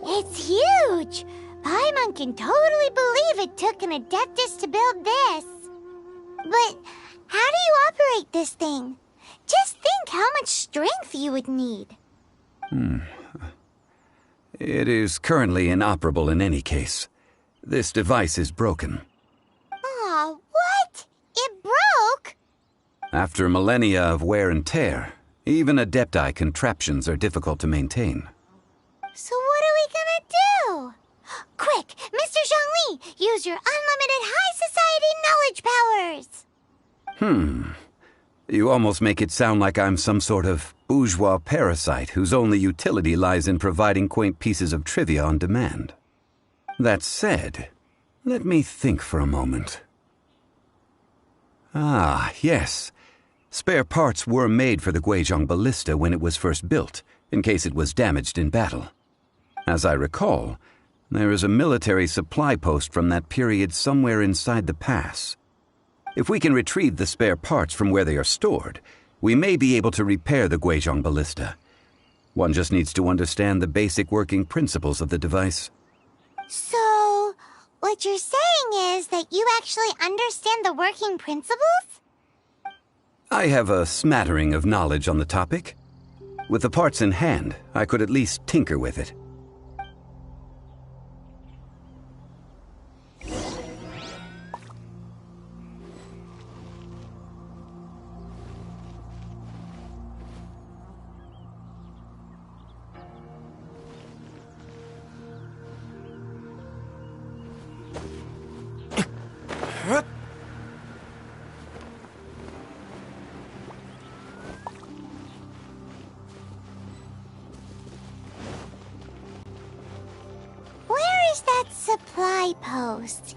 It's huge! 5 Everyone can totally believe it took an Adeptus to build this. But how do you operate this thing? Just think how much strength you would need. It is currently inoperable in any case. This device is broken. Aw, what? It broke? After millennia of wear and tear, even Adepti contraptions are difficult to maintain. So what are we gonna do? Quick, Mr. Zhongli, use your unlimited high society knowledge powers! You almost make it sound like I'm some sort of bourgeois parasite whose only utility lies in providing quaint pieces of trivia on demand. That said, let me think for a moment. Ah, yes. Spare parts were made for the Guizhong Ballista when it was first built, in case it was damaged in battle. As I recall, there is a military supply post from that period somewhere inside the pass. If we can retrieve the spare parts from where they are stored, we may be able to repair the Guizhong Ballista. One just needs to understand the basic working principles of the device. So, what you're saying is that you actually understand the working principles? I have a smattering of knowledge on the topic. With the parts in hand, I could at least tinker with it. Where is that supply post?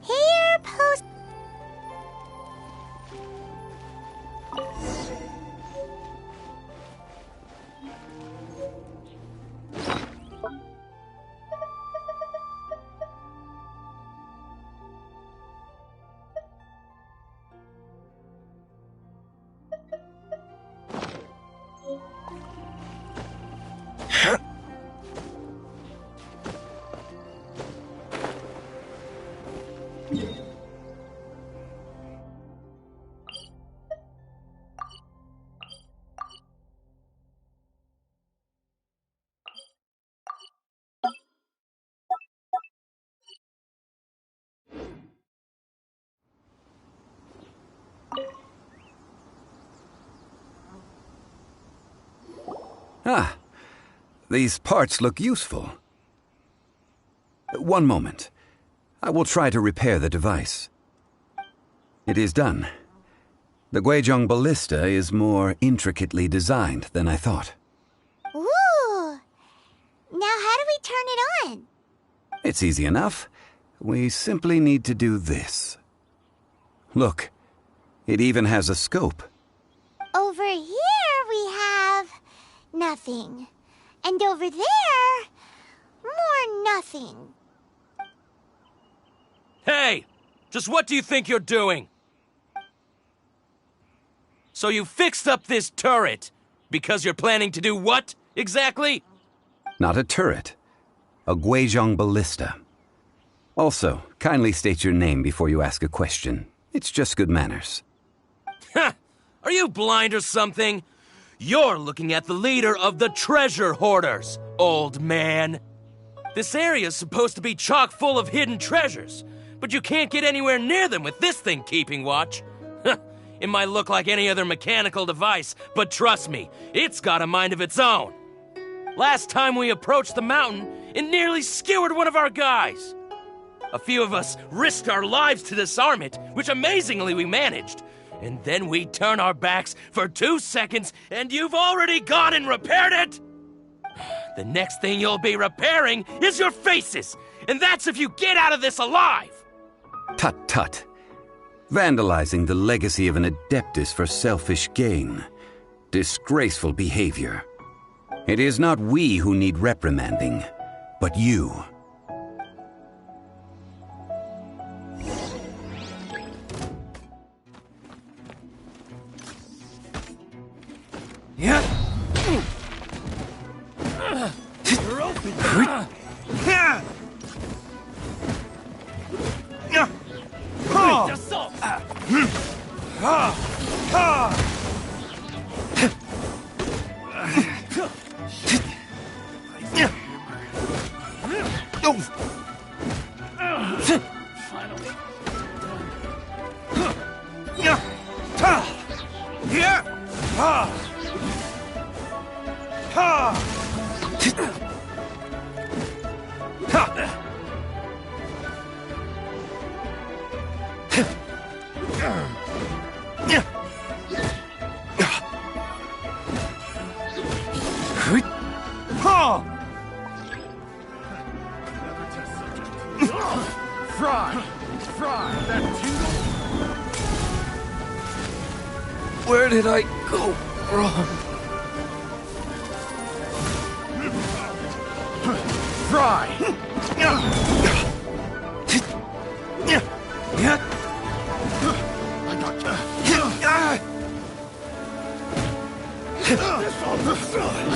Here, post... Ah, these parts look useful. One moment. I will try to repair the device. It is done. The Guizhong Ballista is more intricately designed than I thought. Ooh! Now how do we turn it on? It's easy enough. We simply need to do this. Look, it even has a scope. Over here we have... nothing. And over there... more nothing. Hey! Just what do you think you're doing? So you fixed up this turret because you're planning to do what, exactly? Not a turret. A Guizhong Ballista. Also, kindly state your name before you ask a question. It's just good manners. Ha! Are you blind or something? You're looking at the leader of the treasure hoarders, old man. This area's supposed to be chock full of hidden treasures, but you can't get anywhere near them with this thing keeping watch. It might look like any other mechanical device, but trust me, it's got a mind of its own. Last time we approached the mountain, it nearly skewered one of our guys. A few of us risked our lives to disarm it, which amazingly we managed. And then we turn our backs for 2 seconds, and you've already gone and repaired it? The next thing you'll be repairing is your faces, and that's if you get out of this alive! Tut tut. Vandalizing the legacy of an Adeptus for selfish gain. Disgraceful behavior. It is not we who need reprimanding, but you. Yeah. You're open. Where did I go wrong? Fry! I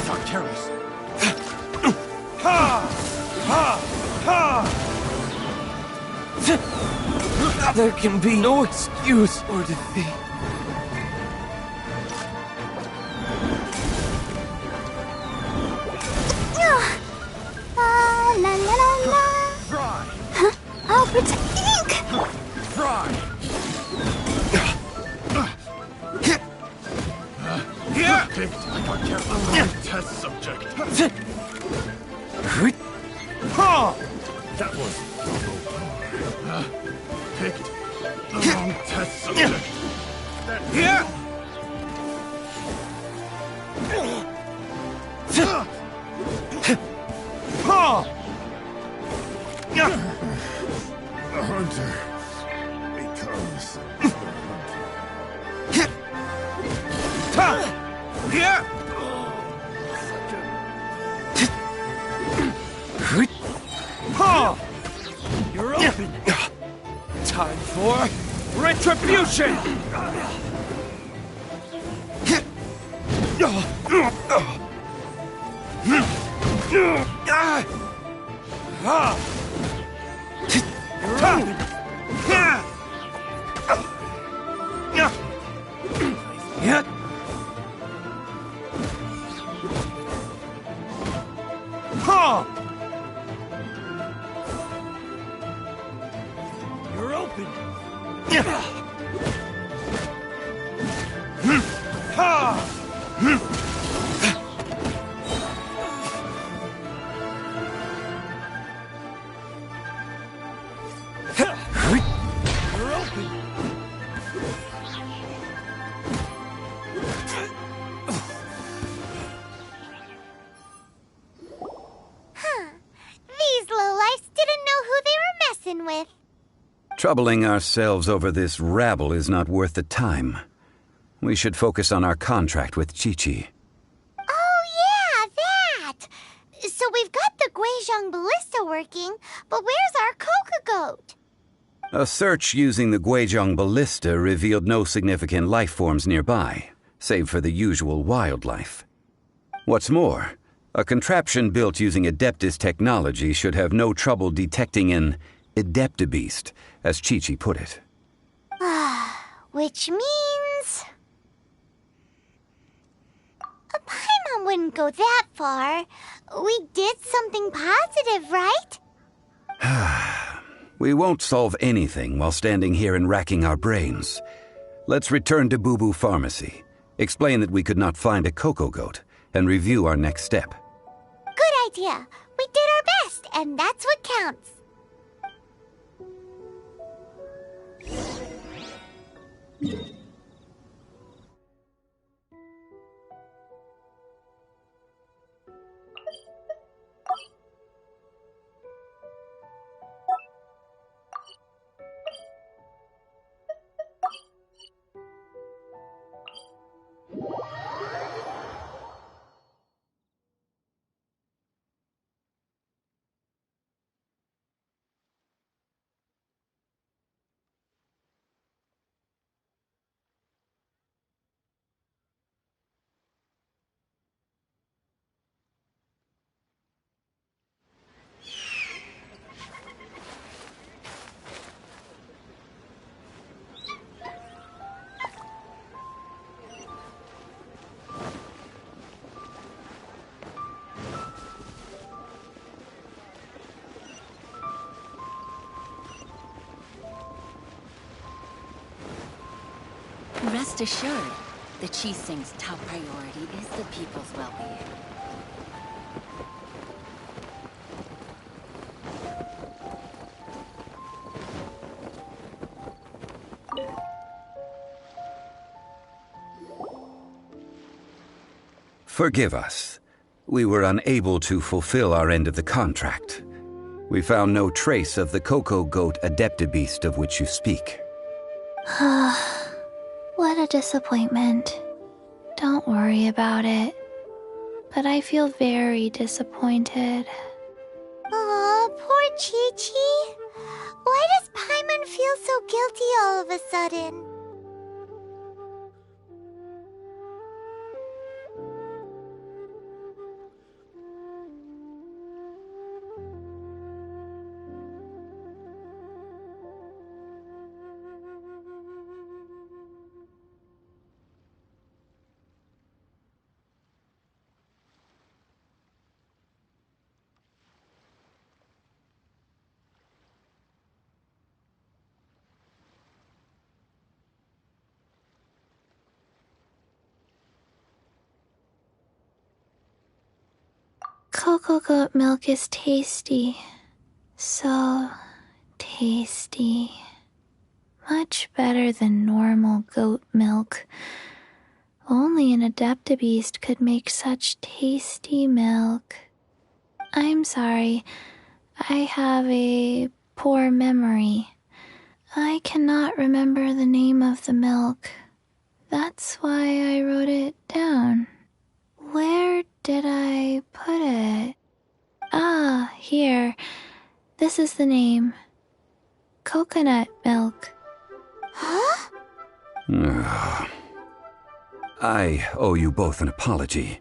got careless. There can be no excuse for defeat. La la la la. Fry! Huh? I'll protect Ink! Fry! Picked. I got careless. Test subject. That was picked the wrong test subject. The hunter becomes You're open. Time for retribution. You're open. You're open. These lowlifes didn't know who they were messing with. Troubling ourselves over this rabble is not worth the time. We should focus on our contract with Chi-Chi. Oh, yeah, that! So we've got the Guizhong Ballista working, but where's our Coca Goat? A search using the Guizhong Ballista revealed no significant life forms nearby, save for the usual wildlife. What's more, a contraption built using Adeptus technology should have no trouble detecting an Adeptabeast, as Chi-Chi put it. Which means... Paimon wouldn't go that far. We did something positive, right? We won't solve anything while standing here and racking our brains. Let's return to Boo Boo Pharmacy, explain that we could not find a Coco Goat, and review our next step. Good idea. We did our best, and that's what counts. Rest assured, the Qixing's top priority is the people's well-being. Forgive us. We were unable to fulfill our end of the contract. We found no trace of the Cocoa Goat Adeptibeast of which you speak. What a disappointment. Don't worry about it. But I feel very disappointed. Aw, poor Chi-Chi. Why does Paimon feel so guilty all of a sudden? Cocoa goat milk is tasty. So tasty. Much better than normal goat milk. Only an Adeptibeast could make such tasty milk. I'm sorry. I have a poor memory. I cannot remember the name of the milk. That's why I wrote it down. Where did I put it? Ah, here. This is the name. Coconut milk. Huh? I owe you both an apology.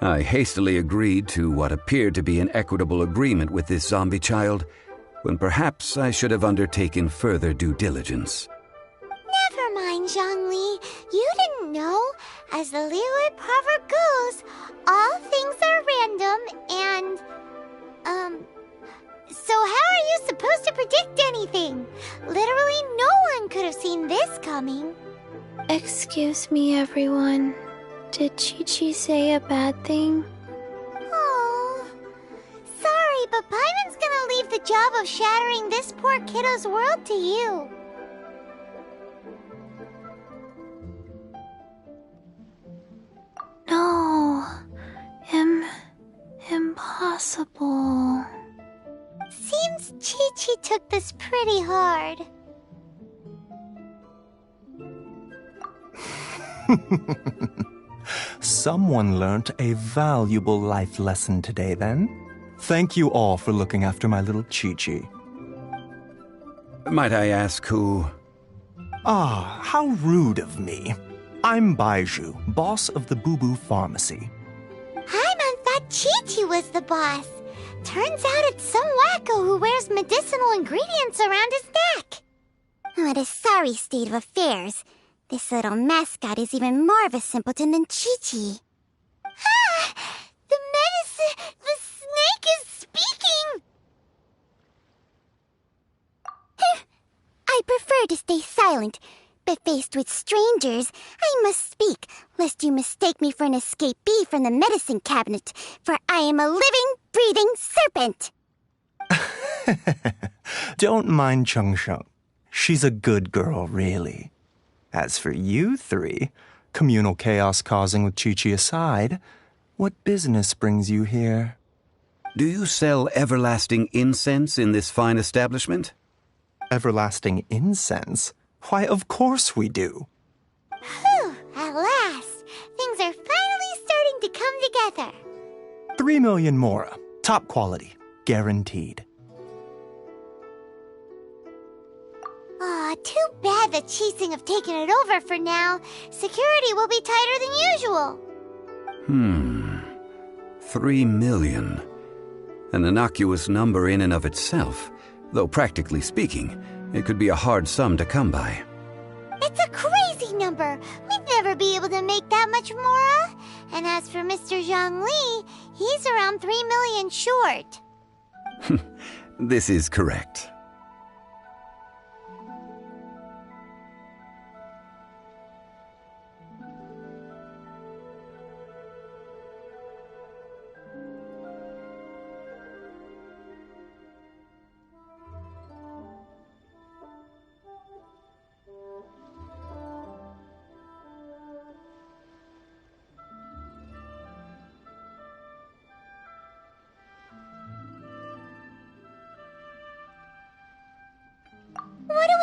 I hastily agreed to what appeared to be an equitable agreement with this zombie child, when perhaps I should have undertaken further due diligence. Never mind, Zhongli. You didn't know. As the Liyue proverb goes, all things are random and, so how are you supposed to predict anything? Literally no one could have seen this coming. Excuse me, everyone. Did Chi-Chi say a bad thing? Oh, sorry, but Paimon's gonna leave the job of shattering this poor kiddo's world to you. No. Impossible. Seems Chi-Chi took this pretty hard. Someone learnt a valuable life lesson today, then. Thank you all for looking after my little Chi-Chi. Might I ask who? Ah, how rude of me. I'm Baiju, boss of the Boo Boo Pharmacy. Paimon thought Chi-Chi was the boss. Turns out it's some wacko who wears medicinal ingredients around his neck. What a sorry state of affairs. This little mascot is even more of a simpleton than Chi-Chi. Ah! The snake is speaking! I prefer to stay silent, but faced with strangers, I must speak, lest you mistake me for an escapee from the medicine cabinet, for I am a living, breathing serpent! Don't mind Chung Sheng. She's a good girl, really. As for you three, communal chaos causing with Chi-Chi aside, what business brings you here? Do you sell everlasting incense in this fine establishment? Everlasting incense? Why, of course we do. Whew, at last. Things are finally starting to come together. 3 million mora. Top quality. Guaranteed. Aw, too bad the Qixing have taken it over for now. Security will be tighter than usual. 3 million. An innocuous number in and of itself, though practically speaking, it could be a hard sum to come by. It's a crazy number. We'd never be able to make that much mora. And as for Mr. Zhongli, he's around 3 million short. This is correct.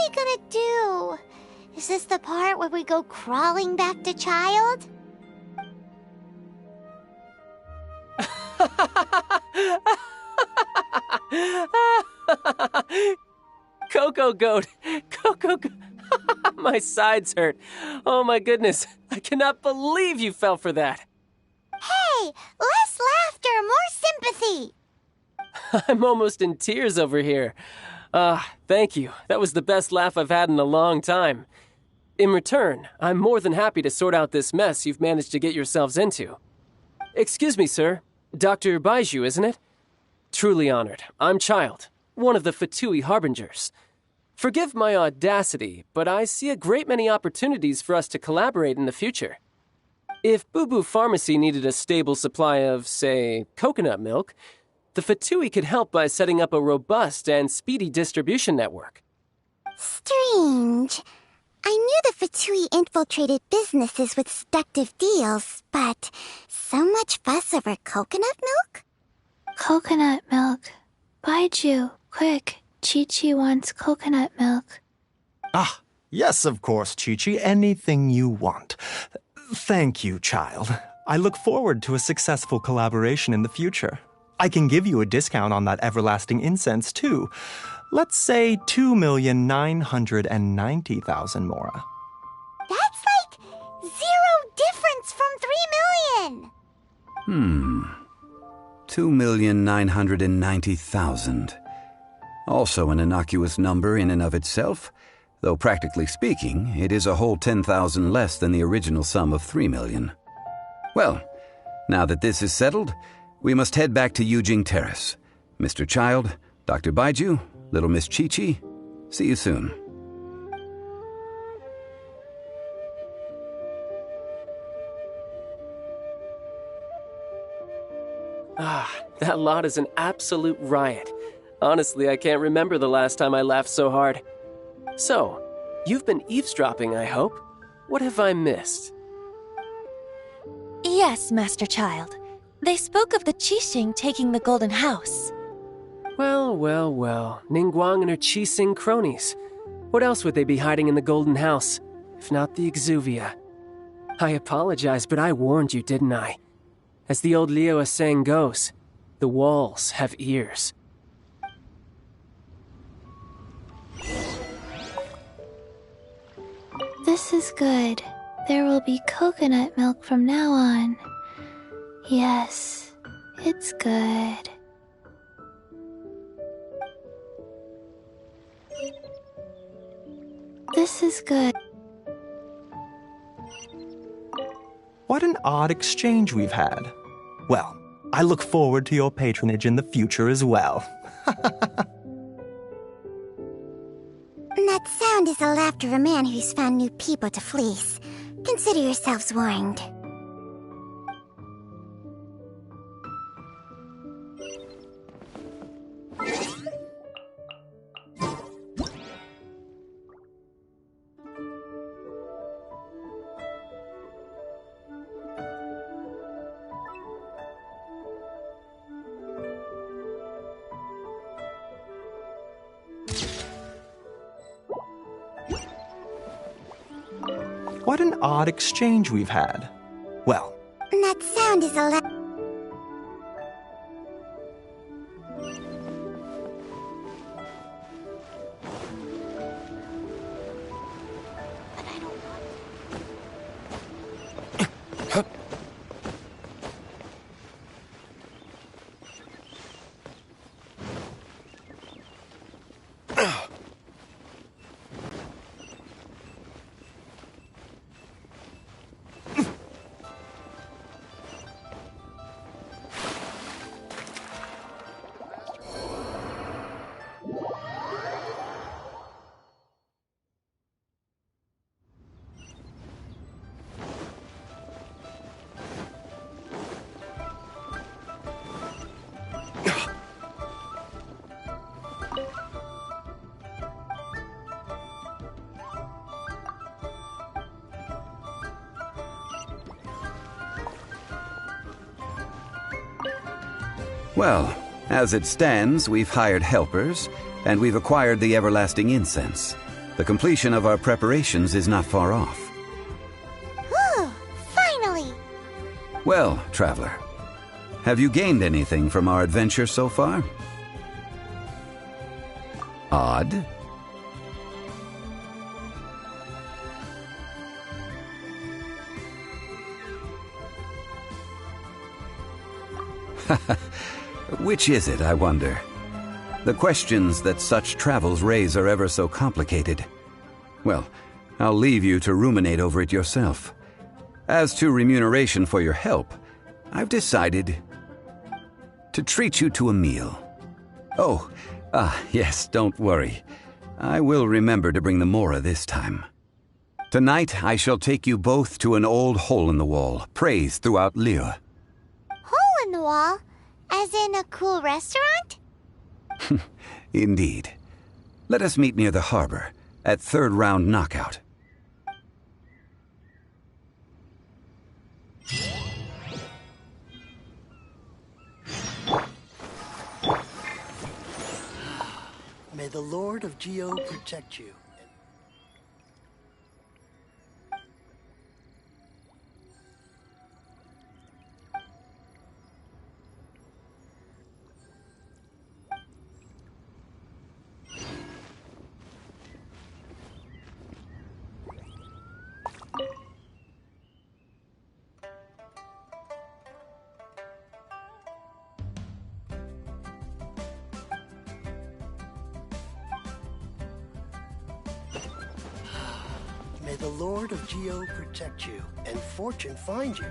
we gonna do? Is this the part where we go crawling back to child? Coco Goat! Coco Goat! My sides hurt. Oh my goodness. I cannot believe you fell for that. Hey, less laughter, more sympathy. I'm almost in tears over here. Thank you. That was the best laugh I've had in a long time. In return, I'm more than happy to sort out this mess you've managed to get yourselves into. Excuse me, sir. Dr. Baiju, isn't it? Truly honored. I'm Child, one of the Fatui Harbingers. Forgive my audacity, but I see a great many opportunities for us to collaborate in the future. If Boo Boo Pharmacy needed a stable supply of, say, coconut milk, the Fatui could help by setting up a robust and speedy distribution network. Strange. I knew the Fatui infiltrated businesses with seductive deals, but so much fuss over coconut milk? Coconut milk. Baiju, quick. Chi-Chi wants coconut milk. Ah, yes, of course, Chi-Chi. Anything you want. Thank you, child. I look forward to a successful collaboration in the future. I can give you a discount on that everlasting incense, too. Let's say 2,990,000 Mora. That's like 0 difference from 3 million. 2,990,000. Also an innocuous number in and of itself, though practically speaking, it is a whole 10,000 less than the original sum of 3 million. Well, now that this is settled, we must head back to Yujing Terrace. Mr. Child, Dr. Baiju, Little Miss Chi-Chi, see you soon. That lot is an absolute riot. Honestly, I can't remember the last time I laughed so hard. So, you've been eavesdropping, I hope? What have I missed? Yes, Master Child. They spoke of the Qixing taking the Golden House. Well, Ningguang and her Qixing cronies. What else would they be hiding in the Golden House, if not the Exuvia? I apologize, but I warned you, didn't I? As the old Liyue saying goes, the walls have ears. This is good. There will be coconut milk from now on. Yes, it's good. This is good. What an odd exchange we've had. Well, I look forward to your patronage in the future as well. That sound is the laughter of a man who's found new people to fleece. Consider yourselves warned. What an odd exchange we've had. Well, That sound is a Well, as it stands, we've hired helpers, and we've acquired the everlasting incense. The completion of our preparations is not far off. Whew, finally! Well, traveler, have you gained anything from our adventure so far? Odd. Which is it, I wonder? The questions that such travels raise are ever so complicated. Well, I'll leave you to ruminate over it yourself. As to remuneration for your help, I've decided to treat you to a meal. Oh, yes, don't worry. I will remember to bring the Mora this time. Tonight, I shall take you both to an old hole-in-the-wall, praised throughout Liyue. Hole in the wall? As in a cool restaurant? Indeed. Let us meet near the harbor, at third round knockout. May the Lord of Geo protect you. May the Lord of Geo protect you, and fortune find you.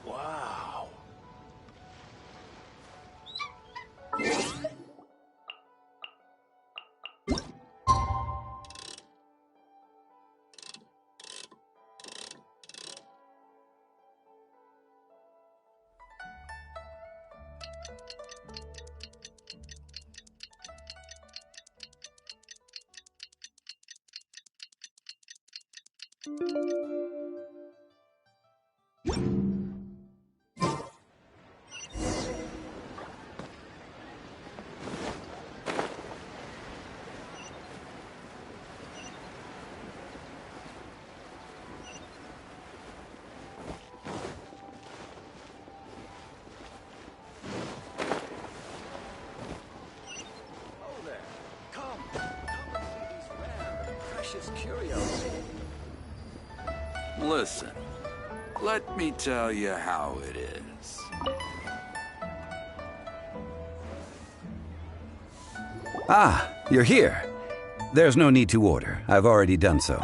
Wow. Curios. Listen, let me tell you how it is. Ah, you're here. There's no need to order. I've already done so.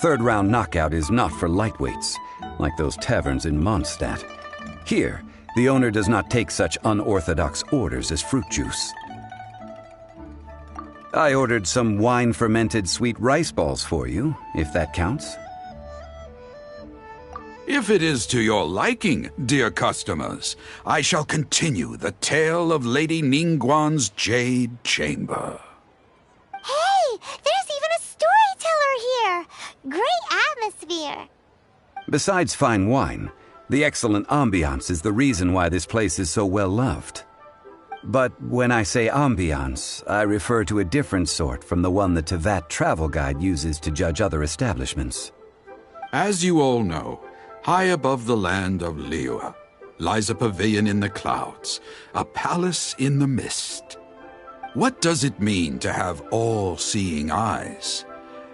Third round knockout is not for lightweights, like those taverns in Mondstadt. Here, the owner does not take such unorthodox orders as fruit juice. I ordered some wine-fermented sweet rice balls for you, if that counts. If it is to your liking, dear customers, I shall continue the tale of Lady Ningguang's Jade Chamber. Hey, there's even a storyteller here! Great atmosphere! Besides fine wine, the excellent ambiance is the reason why this place is so well loved. But when I say ambiance, I refer to a different sort from the one the Tevat travel guide uses to judge other establishments. As you all know, high above the land of Liyue lies a pavilion in the clouds, a palace in the mist. What does it mean to have all-seeing eyes?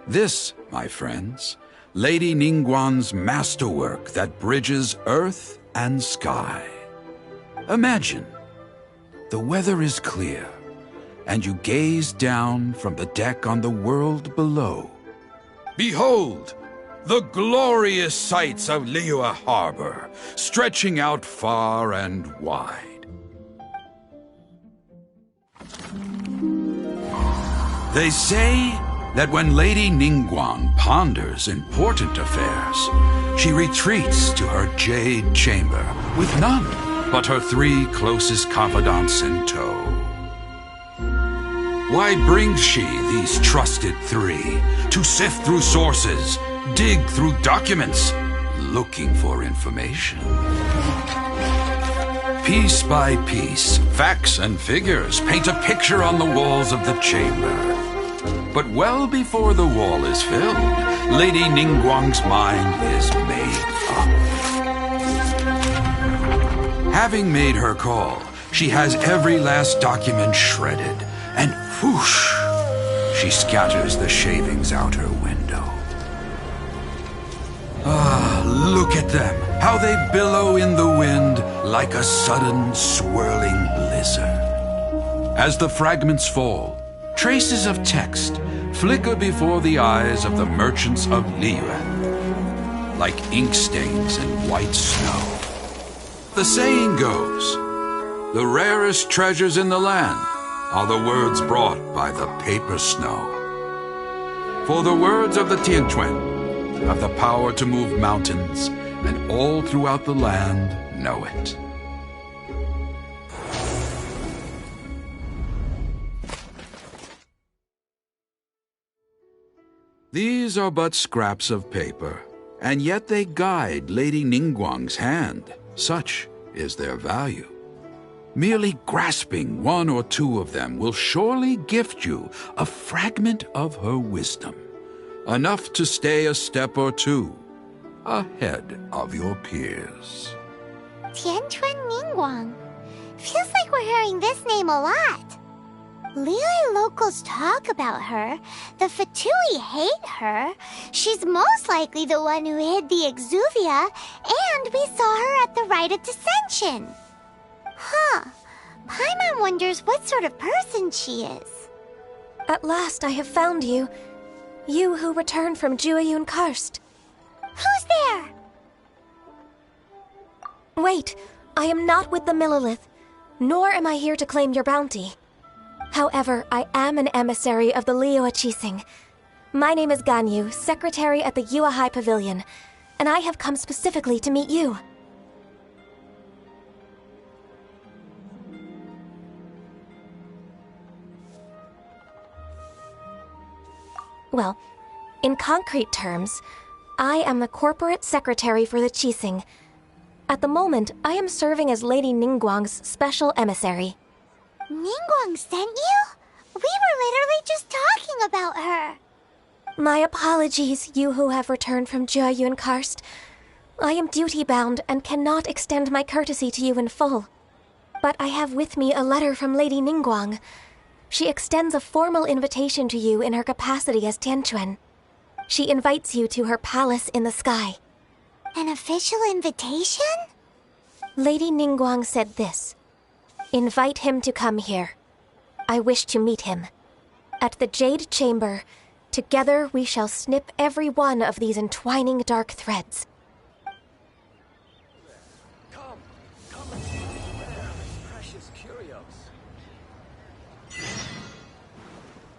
This, my friends, Lady Ningguang's masterwork that bridges earth and sky. Imagine, the weather is clear, and you gaze down from the deck on the world below. Behold, the glorious sights of Liyue Harbor, stretching out far and wide. They say that when Lady Ningguang ponders important affairs, she retreats to her jade chamber with none but her 3 closest confidants in tow. Why brings she these trusted 3 to sift through sources, dig through documents, looking for information? Piece by piece, facts and figures paint a picture on the walls of the chamber. But well before the wall is filled, Lady Ningguang's mind is made up. Having made her call, she has every last document shredded, and whoosh, she scatters the shavings out her window. Ah, look at them, how they billow in the wind like a sudden swirling blizzard. As the fragments fall, traces of text flicker before the eyes of the merchants of Liyue, like ink stains in white snow. The saying goes, the rarest treasures in the land are the words brought by the paper snow. For the words of the Tianquan have the power to move mountains, and all throughout the land know it. These are but scraps of paper, and yet they guide Lady Ningguang's hand. Such is their value. Merely grasping 1 or 2 of them will surely gift you a fragment of her wisdom, enough to stay a step or 2 ahead of your peers. Tianquan Ningguang. Feels like we're hearing this name a lot. Liyue locals talk about her. The Fatui hate her. She's most likely the one who hid the Exuvia, and we saw her at the Rite of Dissension. Huh. Paimon wonders what sort of person she is. At last I have found you. You who returned from Jueyun Karst. Who's there? Wait, I am not with the Millelith, nor am I here to claim your bounty. However, I am an emissary of the Liyue Qixing. My name is Ganyu, secretary at the Yue High Pavilion, and I have come specifically to meet you. Well, in concrete terms, I am the corporate secretary for the Qixing. At the moment, I am serving as Lady Ningguang's special emissary. Ningguang sent you? We were literally just talking about her. My apologies, you who have returned from Jueyun Karst. I am duty-bound and cannot extend my courtesy to you in full. But I have with me a letter from Lady Ningguang. She extends a formal invitation to you in her capacity as Tianquan. She invites you to her palace in the sky. An official invitation? Lady Ningguang said this. Invite him to come here. I wish to meet him. At the Jade Chamber, together we shall snip every one of these entwining dark threads. Come and see this rare and precious curios.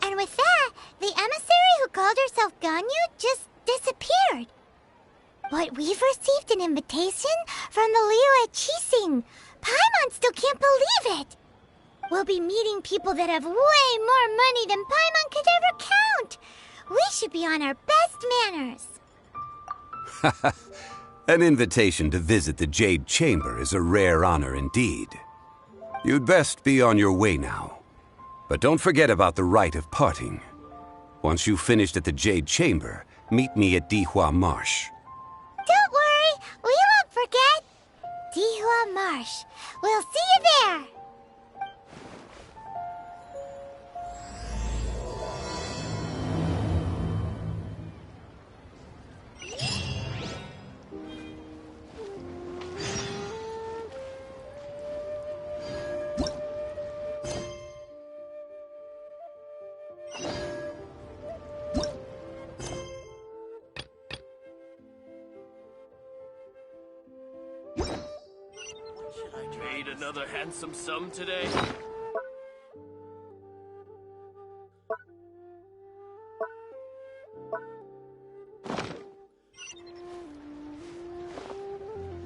And with that, the emissary who called herself Ganyu just disappeared. But we've received an invitation from the Liyue Qixing. Paimon still can't believe it. We'll be meeting people that have way more money than Paimon could ever count. We should be on our best manners. An invitation to visit the Jade Chamber is a rare honor indeed. You'd best be on your way now. But don't forget about the rite of parting. Once you've finished at the Jade Chamber, meet me at Dihua Marsh. Don't worry, we won't forget. Dihua Marsh. We'll see you there. Made another handsome sum today?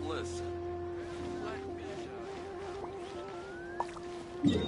Listen. Yeah.